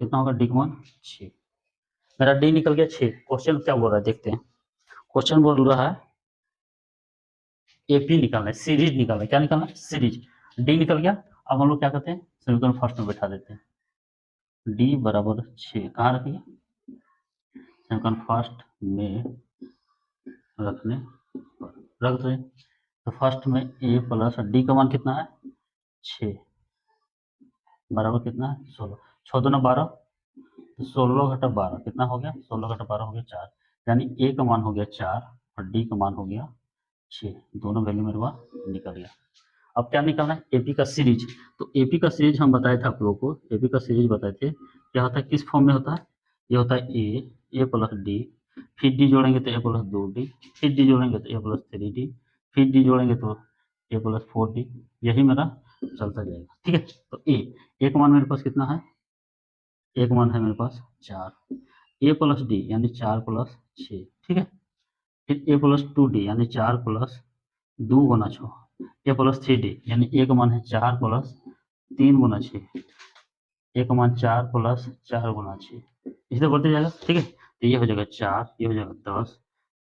कितना होगा डी का मान 6। मेरा डी निकल गया 6। क्वेश्चन क्या बोल रहा है देखते हैं। क्वेश्चन बोल रहा है एपी निकालना है, सीरीज निकालना है। क्या निकालना है? सीरीज। डी निकल गया। अब हम लोग क्या करते हैं, समीकरण फर्स्ट में बैठा देते हैं। डी बराबर 6 कहाँ रखिए, समीकरण फर्स्ट में रखने पर रख दें। तो फर्स्ट में ए प्लस डी का मान कितना है 6 बराबर कितना है 16, 6 दूना 12, तो 16 घटा 12 कितना हो गया, 16 घटा 12 हो गया 4, यानी ए का मान हो गया 4 और डी का मान हो गया 6, दोनों वैल्यू मेरे पास निकल गया। अब क्या निकालना है, एपी का सीरीज। तो एपी का सीरीज हम बताए थे आप लोगों को, एपी का सीरीज बताए थे क्या होता है, किस फॉर्म में होता है, ये होता है ए प्लस डी, फिर डी जोड़ेंगे तो ए प्लस 2d, फिर डी जोड़ेंगे तो ए प्लस 3d, फिर डी जोड़ेंगे तो ए प्लस 4d, यही मेरा चलता जाएगा, ठीक है। तो ए का मान मेरे पास कितना है, एक मान है मेरे पास 4, ए प्लस डी यानी 4 प्लस 6, ठीक है। फिर ए प्लस 2d यानी 4 प्लस 2 गुना 6, ए प्लस 3d यानी एक मान है 4 प्लस 3 गुना 6, एक मान 4 प्लस 4 गुना 6, इसी तरह बढ़ते जाएगा, ठीक है। तो ये हो जाएगा 4, ये हो जाएगा 10,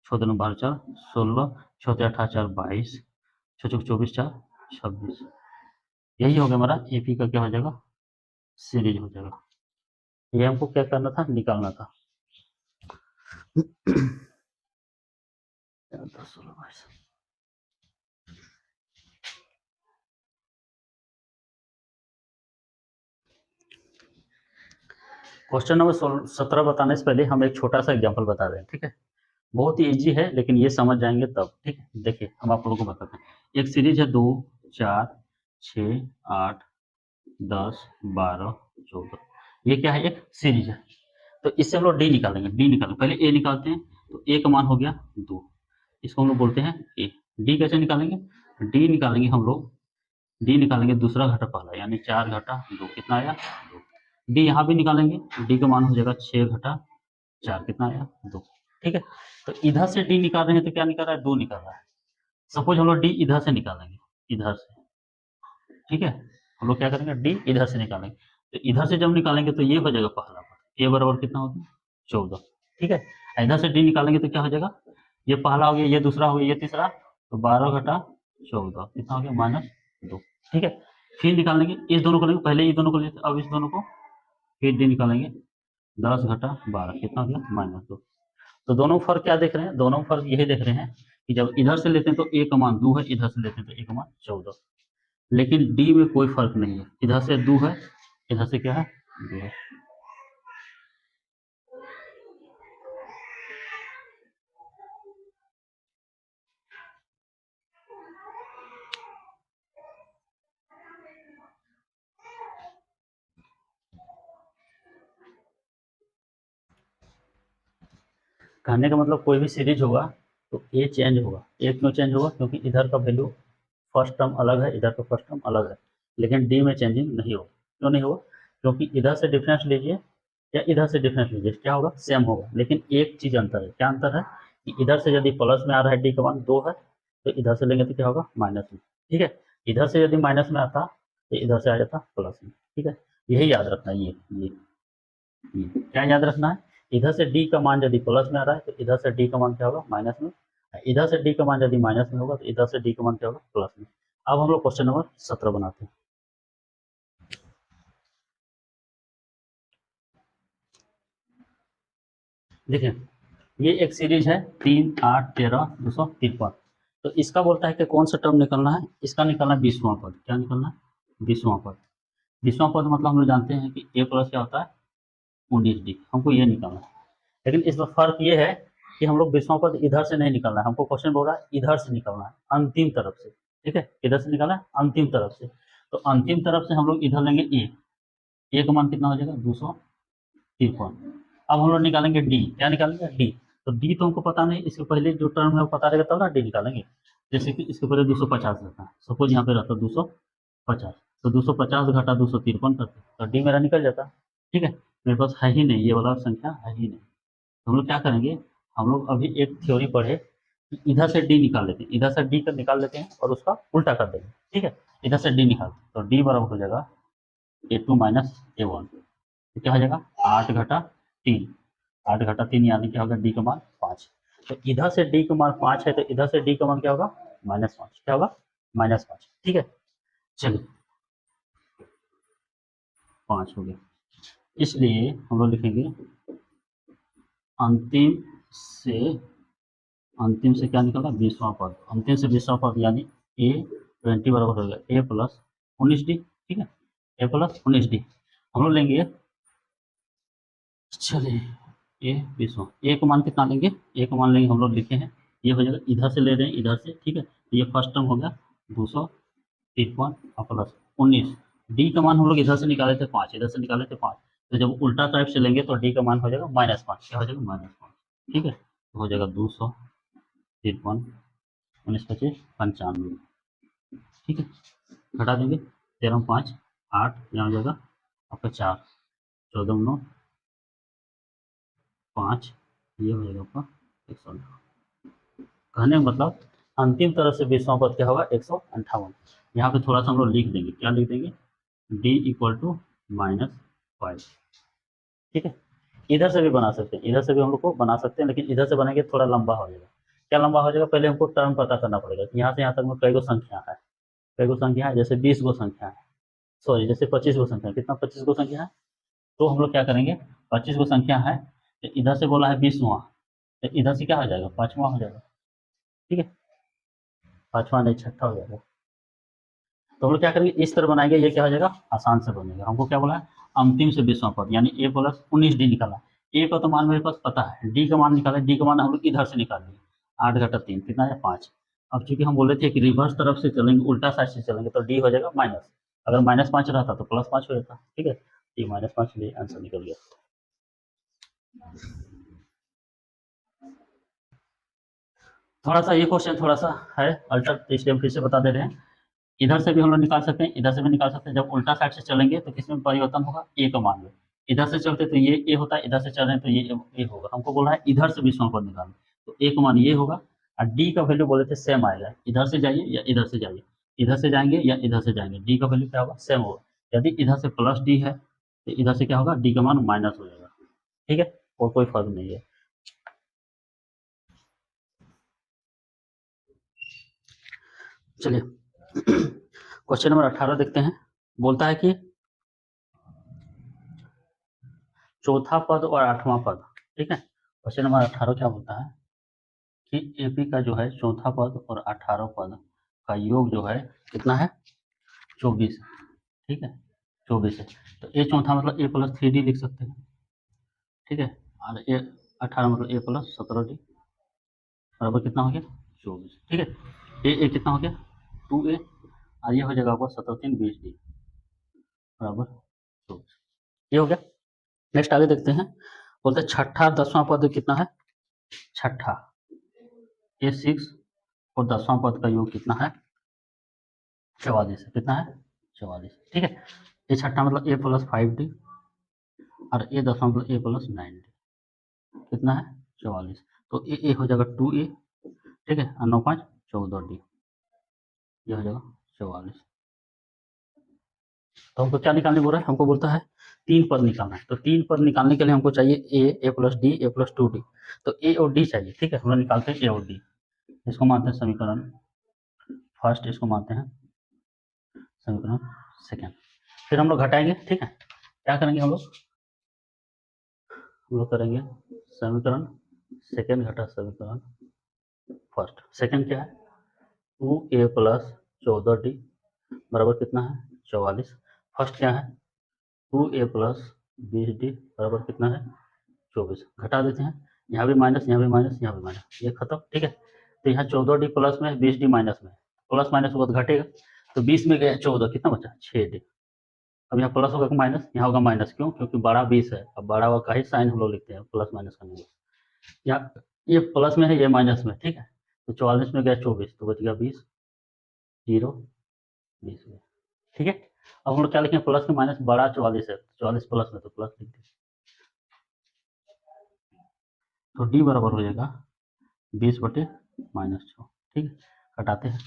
6 दूनी 12 4 16, 6 18 4 22, 6 चौक 24 4 26, यही हो गया हमारा एपी का क्या हो जाएगा, सीरीज हो जाएगा। ये हमको क्या करना था, निकालना था। 10 16 22, क्वेश्चन नंबर 17 बताने से पहले हम एक छोटा सा एग्जांपल बता रहे हैं, ठीक है। बहुत ही इजी है लेकिन ये समझ जाएंगे तब, ठीक है। देखिए हम आप लोगों को बताते हैं, एक सीरीज है 2 4 6 8 10 12 14, ये क्या है, एक सीरीज है। तो इससे हम लोग डी निकालेंगे, डी निकालेंगे, पहले ए निकालते हैं। तो ए का मान हो गया 2, इसको हम लोग बोलते हैं ए। डी कैसे निकालेंगे, डी निकालेंगे हम लोग, डी निकालेंगे दूसरा घटा पहला, यानी 4 घटा 2 कितना आया 2, डी यहाँ भी निकालेंगे, डी का मान हो जाएगा 6 घटा 4 कितना आया 2, ठीक है। तो इधर से डी निकाल रहे हैं तो क्या निकल रहा है, 2 निकल रहा है। सपोज हम लोग डी इधर से निकालेंगे, इधर से, ठीक है। हम लोग क्या करेंगे, डी इधर से निकालेंगे। तो इधर से जब निकालेंगे तो ये हो जाएगा पहला पद, ए बराबर कितना हो गया 14, ठीक है। इधर से डी निकालेंगे तो क्या हो जाएगा, ये पहला हो गया, ये दूसरा हो गया, ये तीसरा, तो 12 घटा 14 कितना हो गया -2, ठीक है। फिर निकालेंगे, इस दोनों को लेंगे, पहले ये दोनों को लेते, अब इस दोनों को, फिर डी निकालेंगे 10 घटा 12 कितना हो गया -2। तो दोनों फर्क क्या देख रहे हैं, दोनों फर्क यही देख रहे हैं कि जब इधर से लेते हैं तो ए का मान 2 है, इधर से लेते हैं तो ए का मान 14, लेकिन डी में कोई फर्क नहीं है, इधर से 2 है, इधर से क्या है 2 है। कहने का मतलब कोई भी सीरीज होगा तो ए चेंज होगा, ए क्यों चेंज होगा, क्योंकि इधर का वैल्यू फर्स्ट टर्म अलग है, इधर का फर्स्ट टर्म अलग है, लेकिन डी में चेंजिंग नहीं होगा। क्यों नहीं होगा, क्योंकि इधर से डिफरेंस लीजिए या इधर से डिफरेंस लीजिए क्या होगा, सेम होगा, लेकिन एक चीज अंतर है। क्या अंतर है कि इधर से यदि प्लस में आ रहा है डी का मान 2 है, तो इधर से लेंगे तो क्या होगा माइनस में, ठीक है। इधर से यदि माइनस में आता तो इधर से आ जाता प्लस में, ठीक है। यही याद रखना है, ये क्या याद रखना है, इधर से डी का मान यदि प्लस में आ रहा है तो इधर से डी का मान क्या होगा माइनस में, इधर से डी का मान यदि माइनस में होगा तो इधर से डी का मान क्या होगा प्लस में। अब हम लोग क्वेश्चन नंबर 17 बनाते हैं। देखिए ये एक सीरीज है 3 8 13 253, तो इसका बोलता है कि कौन सा टर्म निकलना है, इसका निकलना है 20वां पद। क्या निकलना है 20वां पद, 20वां पद मतलब हम लोग जानते हैं कि ए प्लस क्या होता है 19d, हमको ये निकालना है। लेकिन इस बार फर्क ये है कि हम लोग 20वां पद इधर से नहीं निकालना है, हमको क्वेश्चन बोल रहा है इधर से निकालना है, अंतिम तरफ से, ठीक है। इधर से निकालना है अंतिम तरफ से, तो अंतिम तरफ से हम लोग इधर लेंगे ए का मान कितना हो जाएगा 253। अब हम लोग निकालेंगे डी, क्या निकालेंगे डी, तो डी तो हमको पता नहीं, इसके पहले जो टर्म है वो पता रहेगा तब ना डी निकालेंगे। जैसे कि इसके पहले 250 रहता है, सपोज यहाँ पे रहता है 250, तो 250 घटा 253 करते तो डी मेरा निकल जाता। ठीक है, मेरे पास है ही नहीं, ये वाला संख्या है ही नहीं। तो हम लोग क्या करेंगे, हम लोग अभी एक थ्योरी पढ़े कि इधर से डी निकाल लेते हैं, इधर से डी का निकाल लेते हैं और उसका उल्टा कर देंगे। ठीक है, इधर से डी निकालते हैं तो डी बराबर हो जाएगा A2 माइनस A1। तो क्या हो जाएगा 8 घटा 3, 8 घटा 3 यानी क्या होगा डी का मान 5। तो इधर से डी का मान 5 है तो इधर से डी का मान क्या होगा -5। क्या होगा -5। ठीक है, चलिए 5 हो गया। इसलिए हम लोग लिखेंगे अंतिम से क्या निकला 20वां पद, अंतिम से 20वां पद यानी A20 बराबर हो गया A प्लस 19D। ठीक है, A प्लस 19D हम लोग लेंगे। चलिए ए 20वां, ए का मान कितना लेंगे, ए का मान लेंगे हम लोग लिखे हैं, ये हो जाएगा इधर से ले रहे हैं इधर से। ठीक है, तो ये फर्स्ट टर्म हो गया 253 प्लस 19। डी का मान हम लोग इधर से निकाले थे 5, इधर से निकाले थे 5, तो जब उल्टा टाइप से लेंगे तो डी का मान हो जाएगा -5। क्या हो जाएगा -5। ठीक है, तो हो जाएगा 253 19 25 95। ठीक है, घटा देंगे 13 5 8, यहाँ हो जाएगा आपका 4, 14 9 5, ये हो जाएगा आपका 158। कहने का मतलब अंतिम तरफ से 20वां पद क्या होगा 158। यहाँ पे थोड़ा सा हम लोग लिख देंगे, क्या लिख देंगे d इक्वल टू -5। ठीक है, इधर से भी बना सकते हैं, इधर से भी हम लोग को बना सकते हैं, लेकिन इधर से बनेंगे थोड़ा लंबा हो जाएगा। क्या लंबा हो जाएगा, पहले हमको टर्म पता करना पड़ेगा कि यहाँ से यहाँ तक में कई गो संख्या है, कई गो संख्या है, जैसे 20 गो संख्या है, सॉरी जैसे 25 गो संख्या है, कितना 25 गो संख्या है। तो हम लोग क्या करेंगे 25 गो संख्या है, तो इधर से बोला है 20वां, तो इधर से क्या हो जाएगा 5वां हो जाएगा। ठीक है, 5वां नहीं 6ठा हो जाएगा। तो हम लोग क्या करेंगे इस तरह बनाएंगे, ये क्या हो जाएगा आसान से बनेगा। हमको क्या बोला है अंतिम से 20वां पद यानी A प्लस 19D निकाला। ए का तो मान मेरे पास पता है, डी का मान निकाला, डी का मान हम लोग इधर से निकाल लिए 8 घटा 3 कितना है 5। अब चूंकि हम बोले थे कि रिवर्स तरफ से चलेंगे, उल्टा साइड से चलेंगे तो डी हो जाएगा माइनस, अगर -5 रहता तो +5 हो जाता। ठीक है, ये -5 लिए आंसर निकल गया। थोड़ा सा ये क्वेश्चन थोड़ा सा है अल्टर, तो इसलिए हम फिर से बता दे रहे हैं। इधर से भी हम लोग निकाल सकते हैं, इधर से भी निकाल सकते हैं। जब उल्टा साइड से चलेंगे तो किसमें परिवर्तन होगा ए का मान में, इधर से चलते तो ये ए होता है, इधर से चल रहे हैं तो ये ए होगा। हमको बोला है इधर से 20वां पद निकालना, तो ए का मान ये होगा और डी का वैल्यू बोले थे सेम आएगा, इधर से जाइए या इधर से जाइए, इधर से जाएंगे या इधर से जाएंगे, डी का वैल्यू क्या होगा सेम होगा। यदि इधर से प्लस डी है तो इधर से क्या होगा डी का मान माइनस हो जाएगा। ठीक है, और कोई फर्क नहीं है। चलिए क्वेश्चन नंबर 18 देखते हैं। बोलता है कि चौथा पद और 8वां पद। ठीक है, क्वेश्चन नंबर 18 क्या बोलता है कि एपी का जो है चौथा पद और 18 पद का योग जो है कितना है 24। ठीक है, 24 है, तो ए चौथा मतलब ए प्लस 3D लिख सकते हैं। ठीक है, और ए 18 मतलब ए प्लस 17D बराबर कितना हो गया 24। ठीक है, ए कितना हो गया 2A और ये हो जाएगा आपका 17 3 20D बराबर 24। ये हो गया। नेक्स्ट आगे देखते हैं, बोलते हैं छठा 10वां पद कितना है, छठा A6 और 10वां पद का योग कितना है 44 है। कितना है 44। ठीक है, ये छठा मतलब A प्लस 5D और ए 10वां मतलब A प्लस 9D कितना है 44। तो ए हो जाएगा 2A। ठीक है, और 9 5 14D, ये हो जाएगा 44। तो हमको क्या निकालने बोल रहा है, हमको बोलता है 3 पद निकालना है। तो 3 पद निकालने के लिए हमको चाहिए A plus D A plus 2D। तो ए और डी चाहिए। ठीक है, हम लोग निकालते हैं ए और डी, इसको मानते हैं समीकरण फर्स्ट, इसको मानते हैं समीकरण सेकेंड। फिर हम लोग घटाएंगे। ठीक है, क्या करेंगे हम लोग करेंगे समीकरण सेकेंड घटा समीकरण फर्स्ट। सेकेंड क्या है 2A प्लस 14D बराबर कितना है 44। फर्स्ट क्या है 2A प्लस 20D बराबर कितना है 24। घटा देते हैं, यहाँ भी माइनस यहाँ भी माइनस यहाँ भी माइनस, ये खत्म। ठीक है, तो यहाँ 14D प्लस में 20D माइनस में, प्लस माइनस होगा तो घटेगा, तो 20 में गया 14 कितना बचा 6D। अब यहाँ प्लस होगा कि माइनस, यहाँ होगा माइनस, क्यों क्योंकि बड़ा 20 है, अब बड़ा हुआ का ही साइन हम लोग लिखते हैं प्लस माइनस करने में। यहाँ ये प्लस में है ये माइनस में। ठीक है, तो 44 में गया 24 तो बच गया 20 0 20 में। ठीक है, अब हम लोग क्या लिखेंगे, प्लस के माइनस बड़ा 44 है, 44 प्लस में तो प्लस लिख दें, तो डी बराबर हो जाएगा 20/-6। ठीक है, हटाते हैं।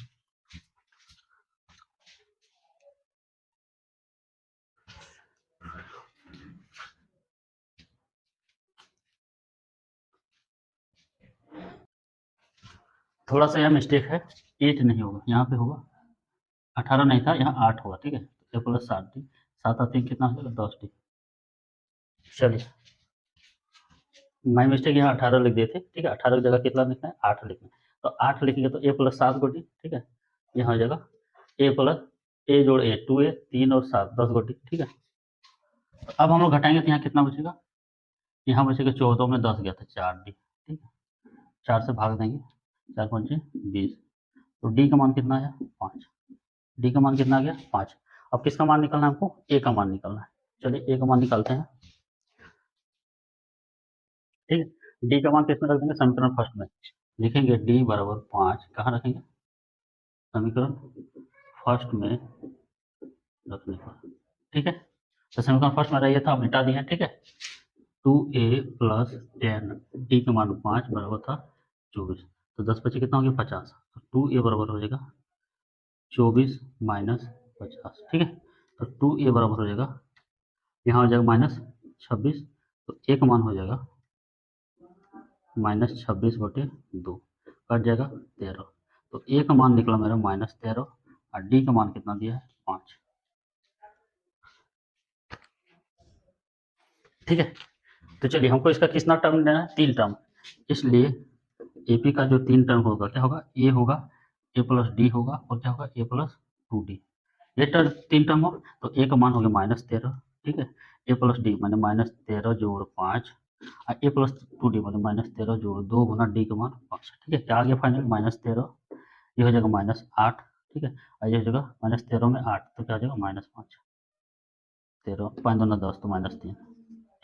थोड़ा सा यहाँ मिस्टेक है, 8 नहीं होगा, यहाँ पे होगा 18 नहीं था, यहाँ 8 होगा। ठीक है, तो प्लस 7D, 7 आते हैं कितना हो जाएगा 10D। चलिए, माई मिस्टेक, यहाँ 18 लिख दिए थे। ठीक है, 18 की जगह कितना लिखना है, 8 लिखना है, तो 8 लिखेंगे तो A+7 ठीक है, यहाँ हो जाएगा A जोड़ A 2A, 3 और 7 10 ठीक है। अब हम लोग घटाएंगे तो यहाँ कितना बचेगा, यहाँ बचेगा 14 में 10 गया था 4D। ठीक है, 4 से भाग देंगे, 4 5 20, तो डी का मान कितना आया 5। डी का मान कितना आ गया 5। अब किसका मान निकालना है हमको, ए का मान निकालना है। चलिए ए का मान निकालते हैं। ठीक है, डी का मान किसमें रख देंगे, समीकरण फर्स्ट में लिखेंगे डी बराबर 5, कहाँ रखेंगे, समीकरण फर्स्ट में रखने पर। ठीक है, तो समीकरण फर्स्ट में रहिए था, अब मिटा दिया। ठीक है, 2A + 10, डी का मान 5 बराबर था 24, तो 10 बचे कितना हो गया 50, तो 2A बराबर हो जाएगा 24 माइनस 50। ठीक है, तो 2A बराबर हो जाएगा, यहाँ हो जाएगा -26, तो ए का मान हो जाएगा -26/2, कट जाएगा 13, तो ए का मान निकला मेरा -13 और डी का मान कितना दिया है 5। ठीक है, तो चलिए हमको इसका कितना टर्म लेना है, 3 टर्म, इसलिए एपी का जो 3 टर्म होगा क्या होगा, ए होगा, A+D होगा और क्या होगा A+2D। ये टर्म 3 टर्म हो, तो ए का मान हो गया -13। ठीक है, A+D मैंने -13 जोड़ 5 और A+2D मैंने -13 जोड़ 2 गुना डी का मान 5। ठीक है, क्या आ गया फाइनल -13, ये हो जाएगा -8। ठीक है, और ये हो जाएगा -13 में 8, तो क्या हो जाएगा -5, 13 5 दूना 10, तो -3।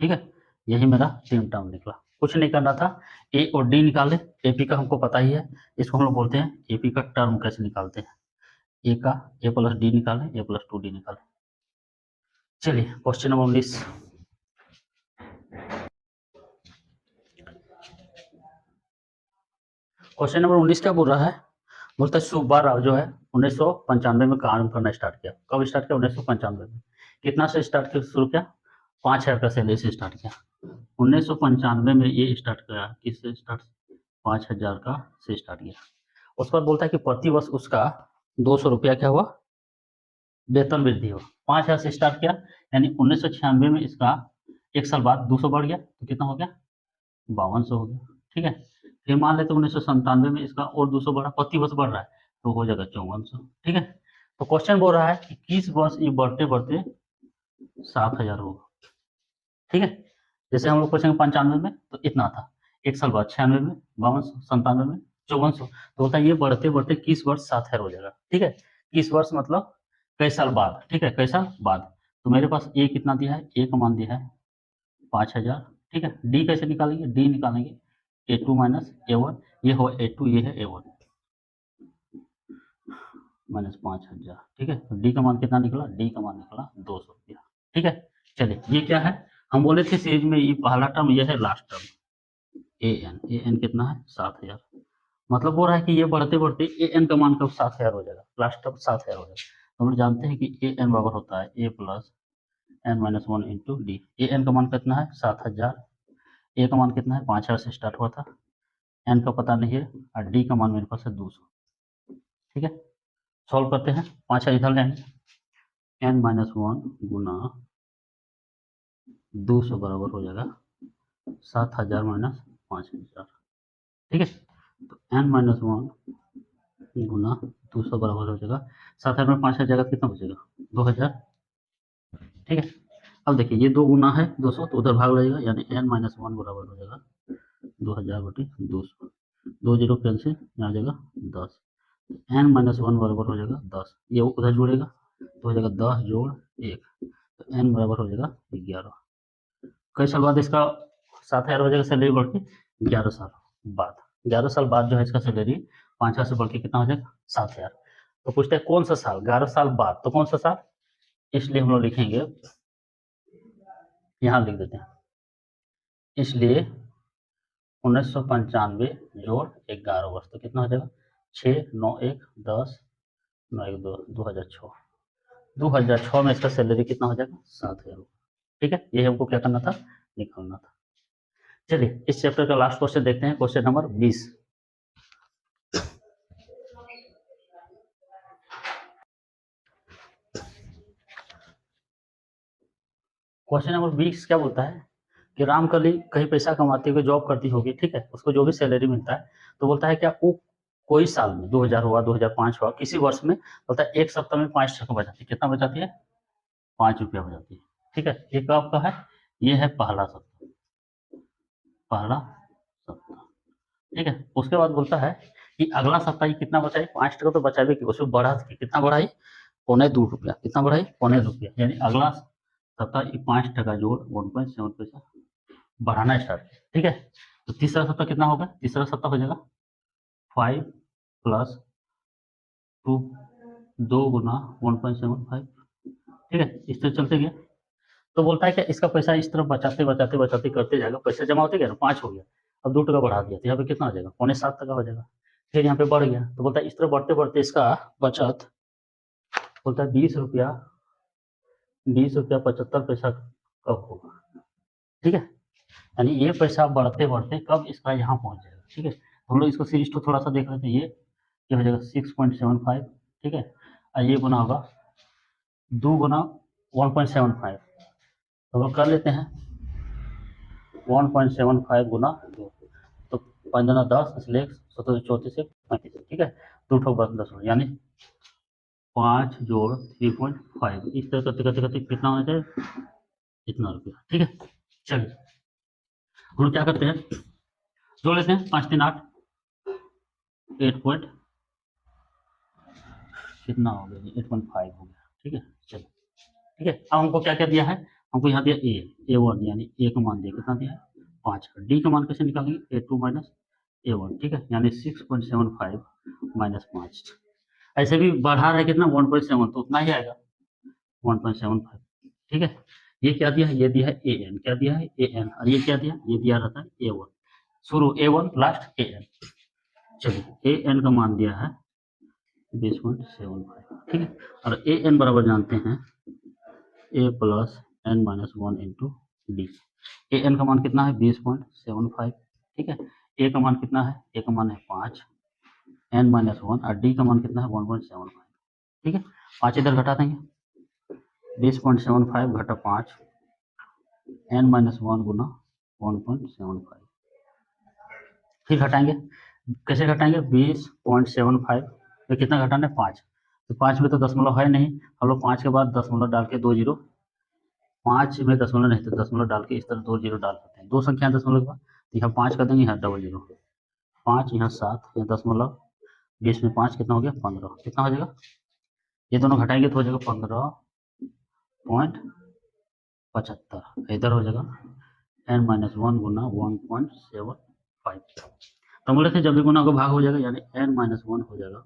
ठीक है, यही मेरा 3 टर्म निकला, कुछ नहीं करना था, ए और डी निकाले। एपी का हमको पता ही है, इसको हम लोग बोलते हैं एपी का टर्म कैसे निकालते हैं, ए का A+D निकालें, A+2D निकालें। चलिए क्वेश्चन नंबर 19, क्वेश्चन नंबर 19 क्या बोल रहा है, बोलता है सुब्बा राव जो है 1995 में काम करना स्टार्ट किया। कब स्टार्ट किया, 1995 में। कितना से स्टार्ट किया, शुरू किया 5000 का सैलरी से स्टार्ट किया। 1995 में ये स्टार्ट किया, किससे स्टार्ट, 5000 का से स्टार्ट किया। उसके बाद बोलता है कि प्रति वर्ष उसका 200 रुपया क्या हुआ, वेतन वृद्धि हुआ। 5000 से स्टार्ट किया, यानी 1996 में इसका एक साल बाद 200 बढ़ गया, तो कितना हो गया 5200 हो गया। ठीक है, फिर मान लेते 1997 में इसका और 200 बढ़ा, प्रति वर्ष बढ़ रहा है, तो हो जाएगा 5400। ठीक है, तो क्वेश्चन बोल रहा है कि किस वर्ष ये बढ़ते बढ़ते 7000 होगा। ठीक है, जैसे हम लोग पूछेंगे 95 में तो इतना था, एक साल बाद 96 में 5200, 97 में 5400, तो होता है ये बढ़ते बढ़ते किस वर्ष 7000 हो जाएगा। ठीक है, किस वर्ष मतलब कई साल बाद। ठीक है, कई साल बाद, तो मेरे पास ए कितना दिया है, ए का मान दिया है 5000। ठीक है, डी कैसे निकालेंगे, डी निकालेंगे A2 माइनस A1, ये हो A2, ये है A1 माइनस 5000। ठीक है, तो डी का मान कितना निकला, डी का मान निकला 200 रुपया। ठीक है, चलिए ये क्या है, हम बोले थे सीरीज में ये पहला टर्म, ये है लास्ट टर्म ए एन कितना है 7000, मतलब हो रहा है कि ये बढ़ते बढ़ते ए एन का मान कब 7000 हो जाएगा, लास्ट टर्म 7000 हो जाएगा। तो हम लोग जानते हैं कि ए एन बराबर होता है A+n-1 into D. A N का मान कितना है 7000, ए का मान कितना है 5000 से स्टार्ट हुआ था, एन का पता नहीं है और डी का मान मेरे पास है 200। ठीक है, सॉल्व करते हैं, 5000 इधर लेंगे, n-1 गुना 200 बराबर हो जाएगा 7000 माइनस 5000। ठीक है, तो n-1 गुना 200 बराबर हो जाएगा 7000 में 5000 जगह कितना बचेगा 2000। ठीक है, अब देखिए ये 2 गुना है 200, तो उधर भाग लगेगा, यानी n-1 बराबर हो जाएगा 2000/200, 2 जीरो कैंसिल, यहाँ आ जाएगा 10, n-1 बराबर हो जाएगा 10, ये उधर जुड़ेगा तो हो जाएगा 10 जोड़ 1, तो n बराबर हो जाएगा 11। कई साल बाद इसका 7000 हो जाएगा सैलरी बढ़ के, 11 साल बाद, 11 साल बाद जो है इसका सैलरी 5000 से बढ़ के कितना हो जाएगा 7000। तो पूछते हैं कौन सा साल, 11 साल बाद, तो कौन सा साल इसलिए हम लोग लिखेंगे, यहाँ लिख देते हैं, इसलिए 1995 जोड़ 11 वर्ष, तो कितना हो जाएगा 6 9 1 10 9 1 2 2006। 2006 में इसका सैलरी कितना हो जाएगा 7,000। ठीक है, ये हमको क्या करना था, निकालना था। चलिए इस चैप्टर का लास्ट क्वेश्चन देखते हैं, क्वेश्चन नंबर 20। क्वेश्चन नंबर 20 क्या बोलता है कि रामकली कहीं पैसा कमाते हुए जॉब करती होगी, ठीक है, उसको जो भी सैलरी मिलता है, तो बोलता है क्या वो कोई साल में 2000 हुआ 2005 हुआ किसी वर्ष में, बोलता है एक सप्ताह में 5 टका बचाती है। कितना बचाती है, 5 रुपया बचाती है। ठीक है, ये कब का है, ये है पहला सप्ताह, पहला सप्ताह। ठीक है, उसके बाद बोलता है कि अगला सप्ताह ये कितना बचाई, 5 टका तो बचावे की, उसमें बढ़ा कितना बढ़ाई, 2.25 रुपया। कितना बढ़ाई, 2.25 रुपया, यानी अगला सप्ताह 5 टका जोड़ 1.7 पैसा बढ़ाना स्टार्ट किया। ठीक है, तो तीसरा सप्ताह कितना होगा, तीसरा सप्ताह हो जाएगा 5 प्लस 2 2 गुना 1.75। ठीक है, इस तरह चलते गया। तो बोलता है कि इसका पैसा इस तरफ बचाते बचाते बचाते करते जाएगा, पैसा जमा होते गया ना, 5 हो गया, अब 2 टका बढ़ा दिया तो यहाँ पे कितना हो जाएगा, 7.25 टका हो जाएगा। फिर यहाँ पे बढ़ गया, तो बोलता है इस तरह बढ़ते बढ़ते इसका बचत, बोलता है 20 रुपया 75 पैसा कब होगा। ठीक है, यानी ये पैसा बढ़ते बढ़ते कब इसका यहाँ पहुंच जाएगा। ठीक है, हम लोग इसको सीरीज को थोड़ा सा देख लेते हैं, ये हो जाएगा 6.75। ठीक है, और ये गुना होगा 2 गुना 1.75, तो हम लोग कर लेते हैं 1.75 गुना 2, तो 5 गुना 10 इसलिए 17 34 से 35। ठीक है, 2 ठोक 10 यानी 5 जोड़ 3.5, इस तरह करते करते करते कितना होना चाहिए, इतना रुपया। ठीक है, चलिए हम लोग क्या करते हैं, जोड़ लेते हैं, 5 3 8 8 कितना हो गया, 8.5 हो गया। ठीक है, चलिए ठीक है, अब हमको क्या क्या दिया है, हमको यहाँ दिया A1 यानी A का मान दिया, कितना दिया है 5। D का मान कैसे निकालेंगे, A2 माइनस A1। ठीक है, यानी 6.75 माइनस 5। ऐसे भी बढ़ा रहा है कितना 1.7, तो उतना ही आएगा 1.75। ठीक है, ये क्या दिया है, ये दिया है AN, क्या दिया है AN, और ये क्या दिया, ये दिया रहता है A1, शुरू A1 लास्ट AN। चलिए AN का मान दिया है 20.75। ठीक है, और AN बराबर जानते हैं A plus N minus 1 into D. AN का मान कितना है 20.75। ठीक है, A का मान कितना है, A का मान है 5, N माइनस 1, और D का मान कितना है 1.75। ठीक है, 5 इधर घटा देंगे, 20.75 घटा 5, N माइनस 1 गुना 1.75। फिर घटाएंगे, कैसे घटाएंगे, 20.75 में कितना घटाना है 5, तो 5 में तो दशमलव है नहीं, हम लोग 5 के बाद दशमलव डाल के 2 जीरो, 5 में दशमलव नहीं तो दशमलव डाल के इस तरह 2 जीरो डाल सकते हैं, दो संख्या दशमलव के बाद, तो यहाँ 5 कर देंगे, यहाँ डबल जीरो, 5 यहाँ 7, यहाँ दशमलव, 20 में 5 कितना हो गया 15, कितना हो जाएगा, ये दोनों घटाएंगे तो हो जाएगा 15.75, इधर हो जाएगा N माइनस 1 गुना 1.75। तो बोले थे जब भी गुना को भाग हो जाएगा, यानी N माइनस 1 हो जाएगा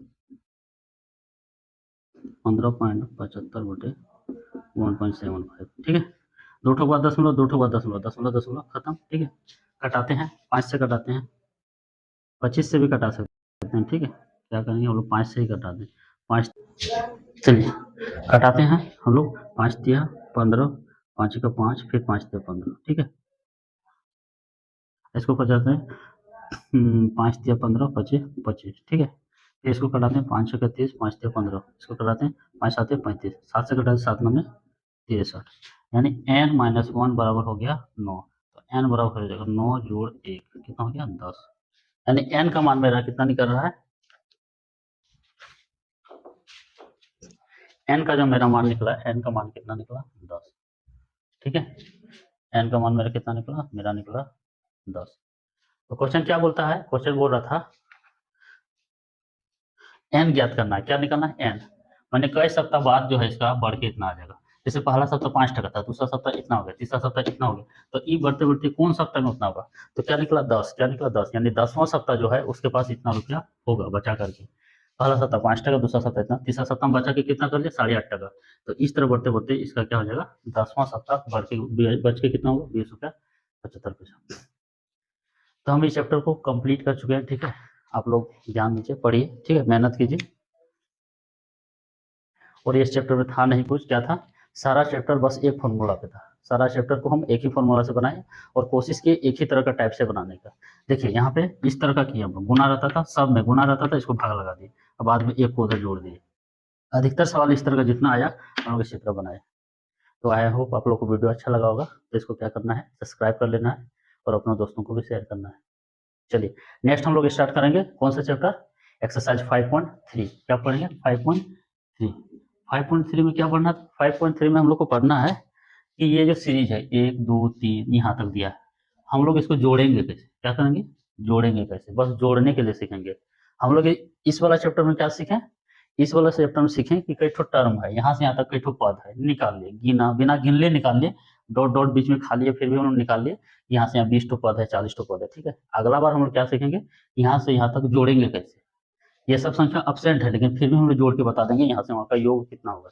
15.75 बटे 1.75। ठीक है, दो ठो बाद दशमलव, दो ठो बाद दशमलव, दशमलव दशमलव खत्म। ठीक है, कटाते हैं, 5 से कटाते हैं, 25 से भी कटा सकते हैं। ठीक है, क्या करेंगे हम लोग 5 से ही कटा दें, 5, चलिए कटाते हैं हम लोग, 5 दिया 15, 5 का 5, फिर 5 दिया 15। ठीक है, इसको कटाते हैं, 5 दिया 15, 25 25। ठीक है, फिर इसको कटाते हैं, 5 से 31, 5 दिया 15, इसको कटाते हैं, 5 7 35, 7 से कटाते 7 9 63, यानी N माइनस 1 बराबर हो गया 9, तो N बराबर हो जाएगा 9 जोड़ 1, कितना हो गया 10, यानी N का मान मेरा कितना निकल रहा है, N का जो मेरा मान निकला, N का मान कितना निकला 10। ठीक है, N का मान मेरा कितना निकला, मेरा निकला 10। तो क्वेश्चन क्या बोलता है, क्वेश्चन बोल रहा था N ज्ञात करना है, क्या निकलना है N, मैंने कई सप्ताह बाद जो है इसका बढ़ के इतना आ जाएगा, जैसे पहला सप्ताह 5 टका था, दूसरा सप्ताह इतना हो गया, तीसरा सप्ताह इतना हो गया, तो ई बढ़ते बढ़ते कौन सप्ताह में उतना होगा, तो क्या निकला 10, क्या निकला 10, यानी 10वां सप्ताह जो है उसके पास इतना रुपया होगा बचा करके। पहला सत्ता 5 टका, दूसरा सत्ता इतना, तीसरा सत्ता में बचा के कितना कर लिया 8.5 टका। तो इस तरह बढ़ते बढ़ते इसका क्या हो जाएगा 10वां सत्ता बढ़ के बच के कितना होगा 20 रुपया 75 पैसा। तो हम इस चैप्टर को कंप्लीट कर चुके हैं, ठीक है। आप लोग ध्यान दीजिए, पढ़िए, ठीक है, मेहनत कीजिए। और इस चैप्टर में था नहीं कुछ, क्या था, सारा चैप्टर बस एक फॉर्मूला पे था। सारा चैप्टर को हम एक ही फॉर्मूला से बनाए और कोशिश की एक ही तरह का टाइप से बनाने का। देखिए यहाँ पे इस तरह का किया, हम लोग गुना रहता था, सब में गुना रहता था, इसको भाग लगा दिए और बाद में एक को उधर जोड़ दिए। अधिकतर सवाल इस तरह का जितना आया हम लोग इस चित्र बनाए। तो आई होप आप लोग को वीडियो अच्छा लगा होगा। तो इसको क्या करना है, सब्सक्राइब कर लेना है और अपने दोस्तों को भी शेयर करना है। चलिए नेक्स्ट हम लोग स्टार्ट करेंगे कौन सा चैप्टर, एक्सरसाइज 5.3। क्या पढ़ेंगे 5.3। 5.3 में क्या पढ़ना है, 5.3 में हम लोग को पढ़ना है कि ये जो सीरीज है 1 2 3 यहाँ तक दिया है, हम लोग इसको जोड़ेंगे कैसे, क्या करेंगे, जोड़ेंगे कैसे, बस जोड़ने के लिए सीखेंगे हम लोग। इस वाला चैप्टर में क्या सीखें, इस वाला चैप्टर में सीखें कि कई ठो टर्म है, यहाँ से यहाँ तक कई ठो पद है, निकाल लिए, गिना बिना गिन लिए निकाल लिए, डॉट डॉट बीच में खाली है फिर भी हम लोग निकाल लिए, यहाँ से यहाँ 20 टो पद है 40 टो पद है, ठीक है। अगला बार हम लोग क्या सीखेंगे, यहाँ से यहाँ तक जोड़ेंगे कैसे। ये सब संख्या अब्सेंट है लेकिन फिर भी हम लोग जोड़ के बता देंगे यहाँ से वहाँ का योग कितना होगा।